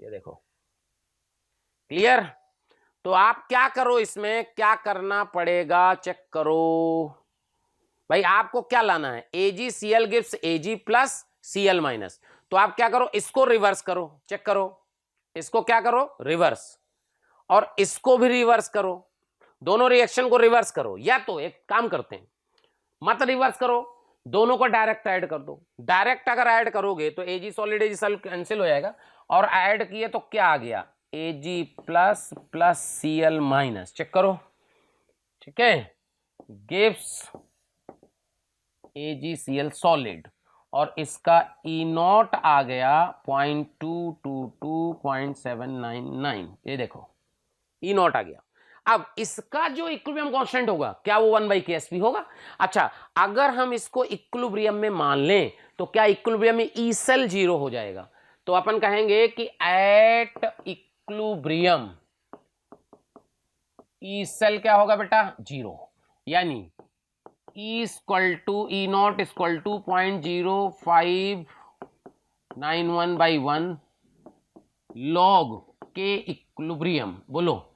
Speaker 1: ये देखो। क्लियर? तो आप क्या करो, इसमें क्या करना पड़ेगा? चेक करो भाई, आपको क्या लाना है? AgCl gives Ag plus Cl minus. तो आप क्या करो, इसको रिवर्स करो। चेक करो, इसको क्या करो? रिवर्स, और इसको भी रिवर्स करो। दोनों रिएक्शन को रिवर्स करो, या तो एक काम करते हैं, मत रिवर्स करो, दोनों को डायरेक्ट ऐड कर दो। डायरेक्ट अगर ऐड करोगे तो Ag solid Ag solid cancel हो जाएगा, और ऐड किए तो क्या आ गया? Ag plus plus Cl minus. Check करो, ठीक है, गिव्स AgCl सॉलिड, और इसका E0 आ गया 0.222.799। ये देखो E0 आ गया। अब इसका जो इक्विलिब्रियम कांस्टेंट होगा, क्या वो 1/KSP होगा? अच्छा, अगर हम इसको इक्विलिब्रियम में मान लें तो क्या इक्विलिब्रियम में E सेल 0 हो जाएगा? तो अपन कहेंगे कि एट इक्विलिब्रियम E सेल क्या होगा बेटा? 0। यानी E0 equal to 0.0591/1 log K equilibrium. बोलो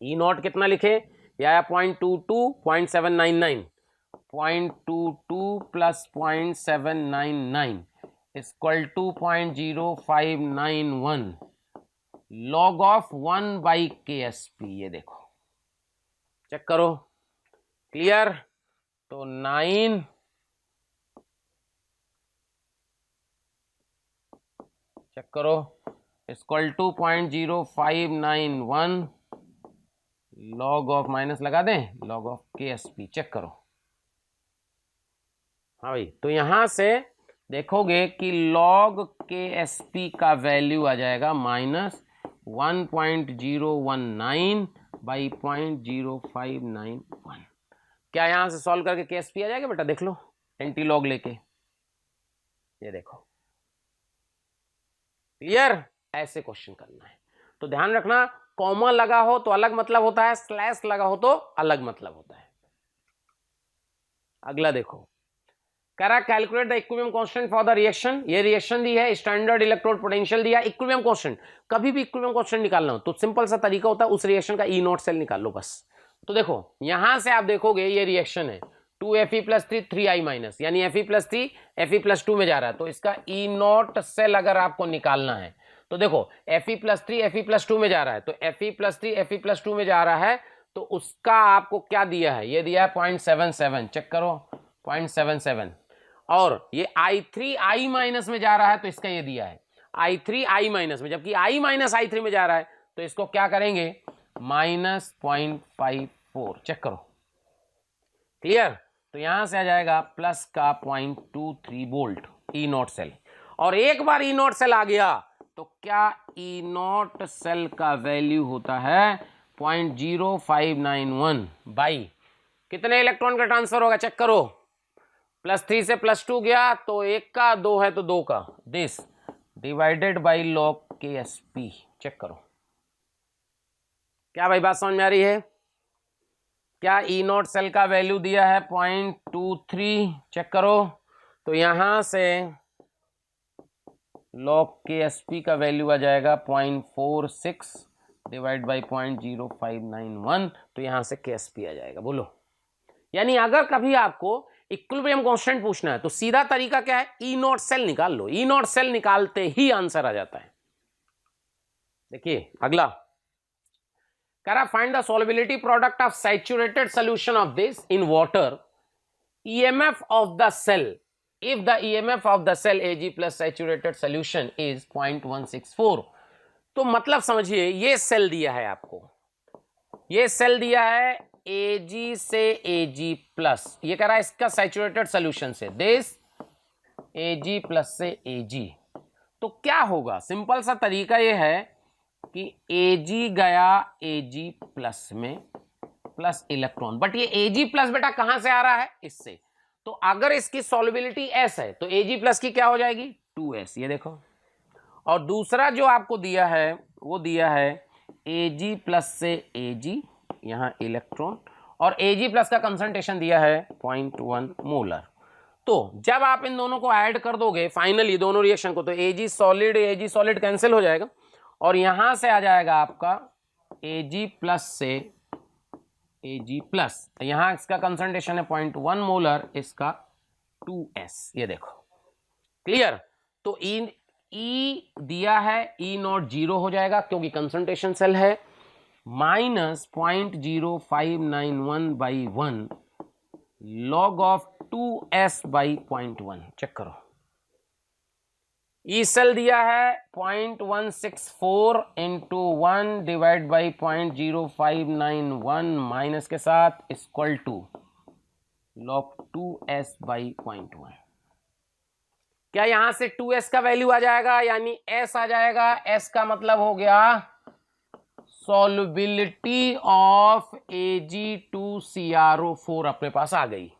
Speaker 1: E0 कितना लिखे? या 0.22 0.799, 0.22 plus 0.799 equal to 0.0591 log of 1/KSP। ये देखो, चेक करो। क्लियर? तो 9 चेक करो equal to 0.0591 log of, minus लगा दें, लॉग ऑफ KSP। चेक करो। हाँ भाई, तो यहां से देखोगे कि लॉग KSP का वैल्यू आ जाएगा -1.019/0.0591। क्या यहां से सॉल्व करके KSP आ जाएगा बेटा? देख लो, एंटी लॉग लेके, ये देखो। क्लियर? ऐसे क्वेश्चन करना है। तो ध्यान रखना, कॉमा लगा हो तो अलग मतलब होता है, स्लैश लगा हो तो अलग मतलब होता है। अगला देखो, कह रहा calculate the equilibrium constant for the reaction. ये रिएक्शन दी है, स्टैंडर्ड इलेक्ट्रोड पोटेंशियल दिया, इक्विलिब्रियम कांस्टेंट। कभी भी इक्विलिब्रियम कांस्टेंट निकालना हो तो सिंपल सा तरीका होता है, उस रिएक्शन का E0 सेल निकाल लो बस। तो देखो यहां से आप देखोगे ये रिएक्शन है 2Fe+3 3I माइनस, यानी Fe+3 Fe+2 में जा रहा है, तो इसका E0 सेल अगर आपको निकालना है तो देखो Fe+3 Fe+2 में जा रहा है, तो Fe+3 Fe+2 में जा रहा है, तो उसका आपको क्या दिया है? ये दिया है 0.77। चेक करो 0.77। और ये I3 I माइनस में जा रहा है, तो इसका ये दिया है I3 I माइनस में, जबकि I माइनस I3 में जा रहा है, तो इसको क्या करेंगे? -0.54। चेक करो। क्लियर? तो यहां से आ जाएगा प्लस का 0.23 वोल्ट E0 सेल। और एक बार E0 सेल आ गया तो क्या E0 सेल का वैल्यू होता है 0.0591 बाई कितने इलेक्ट्रॉन का ट्रांसफर होगा? चेक करो, +3 से +2 गया तो 1 का, 2 है तो 2 का, this divided by log KSP। Check करो, क्या भाई बात समझ में आ रही है? क्या E0 सेल का वैल्यू दिया है 0.23, चेक करो। तो यहां से लॉग KSP का वैल्यू आ जाएगा 0.46 डिवाइड बाई 0.0591, तो यहां से KSP आ जाएगा। बोलो, यानी अगर कभी आपको इक्विलिब्रियम कांस्टेंट पूछना है तो सीधा तरीका क्या है, E0 सेल निकाल लो। E0 सेल निकालते ही आंसर आ जाता है। देखिए अगला कह रहा find the solubility product of saturated solution of this in water, EMF of the cell if the EMF of the cell Ag plus saturated solution is 0.164। तो मतलब समझिए, ये सेल दिया है आपको, ये सेल दिया है Ag से Ag प्लस, ये कह रहा है इसका सैचुरेटेड सोल्यूशन से दिस Ag प्लस से Ag। तो क्या होगा, सिंपल सा तरीका ये है कि Ag गया Ag प्लस में प्लस इलेक्ट्रॉन, बट ये Ag प्लस बेटा कहां से आ रहा है, इससे। तो अगर इसकी सॉल्युबिलिटी S है तो Ag प्लस की क्या हो जाएगी 2S, ये देखो। और दूसरा जो आपको दिया है वो दिया है Ag प्लस से Ag, यहां इलेक्ट्रॉन, और Ag प्लस का कंसंट्रेशन दिया है 0.1 मोलर। तो जब आप इन दोनों को ऐड कर दोगे फाइनली दोनों रिएक्शन को, तो Ag सॉलिड कैंसिल हो जाएगा और यहां से आ जाएगा आपका Ag प्लस से Ag प्लस, यहां इसका कंसंट्रेशन है 0.1 मोलर, इसका 2S, ये देखो क्लियर। तो E दिया है E0 0 हो जाएगा क्योंकि कंसंट्रेशन सेल है, minus 0.0591 by 1 log of 2S by 0.1। Check करो, ई सेल दिया है 0.164 इंटू 1 डिवाइड बाई 0.0591 माइनस के साथ equal to log 2S by 0.1। क्या यहां से 2S का वैल्यू आ जाएगा, यानी S आ जाएगा। S का मतलब हो गया सॉल्युबिलिटी ऑफ Ag2CrO4 अपने पास आ गई।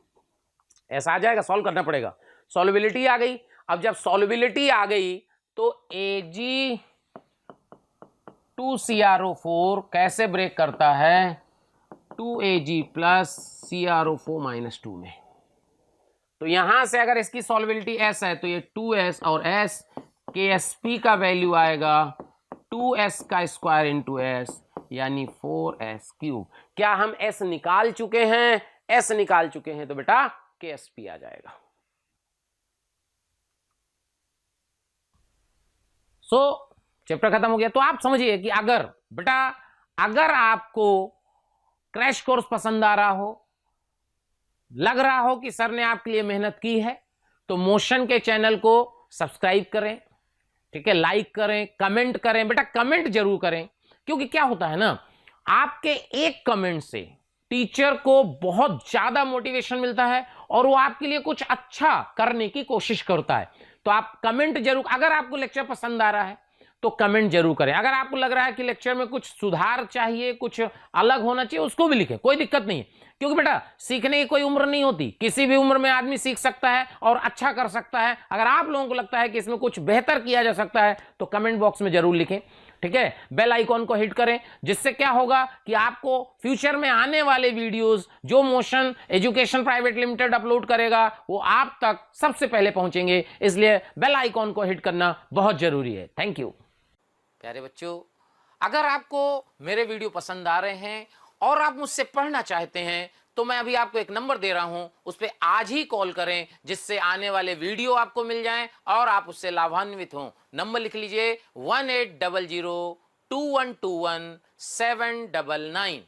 Speaker 1: S आ जाएगा, सॉल्व करना पड़ेगा, सॉल्युबिलिटी आ गई। अब जब सॉल्युबिलिटी आ गई तो Ag2CrO4 कैसे ब्रेक करता है 2Ag प्लस CrO4 माइनस 2 में। तो यहां से अगर इसकी सॉल्युबिलिटी S है तो ये 2S और S, KSP का वैल्यू आएगा 2S का स्क्वायर इंटू S, यानी 4S क्यूब। क्या हम S निकाल चुके हैं? S निकाल चुके हैं तो बेटा KSP आ जाएगा। चैप्टर खत्म हो गया। तो आप समझिए कि अगर बेटा अगर आपको क्रैश कोर्स पसंद आ रहा हो, लग रहा हो कि सर ने आपके लिए मेहनत की है, तो मोशन के चैनल को सब्सक्राइब करें, ठीक है, लाइक करें, कमेंट करें। बेटा कमेंट जरूर करें, क्योंकि क्या होता है ना, आपके एक कमेंट से टीचर को बहुत ज्यादा मोटिवेशन मिलता है और वो आपके लिए कुछ अच्छा करने की कोशिश करता है। तो आप कमेंट जरूर, अगर आपको लेक्चर पसंद आ रहा है तो कमेंट जरूर करें। अगर आपको लग रहा है कि लेक्चर में कुछ सुधार चाहिए, कुछ अलग होना चाहिए, उसको भी लिखें, कोई दिक्कत नहीं है। क्योंकि बेटा सीखने की कोई उम्र नहीं होती, किसी भी उम्र में आदमी सीख सकता है और अच्छा कर सकता है। अगर आप लोगों को लगता है कि इसमें कुछ बेहतर किया जा सकता है तो कमेंट बॉक्स में जरूर लिखें, ठीक है। बेल आइकॉन को हिट करें, जिससे क्या होगा कि आपको फ्यूचर में आने वाले वीडियोस जो motion education private limited upload करेगा वो आप तक सबसे पहले पहुंचेंगे। इसलिए बेल आइकॉन को हिट करना बहुत जरूरी है। Thank you.
Speaker 2: प्यारे बच्चों, अगर आपको मेरे वीडियो पसंद आ रहे हैं और आप मुझसे पढ़ना चाहते हैं तो मैं अभी आपको एक नंबर दे रहा हूं, उस पर आज ही कॉल करें, जिससे आने वाले वीडियो आपको मिल जाएं और आप उससे लाभान्वित हों। नंबर लिख लीजिए 1800 2121 799।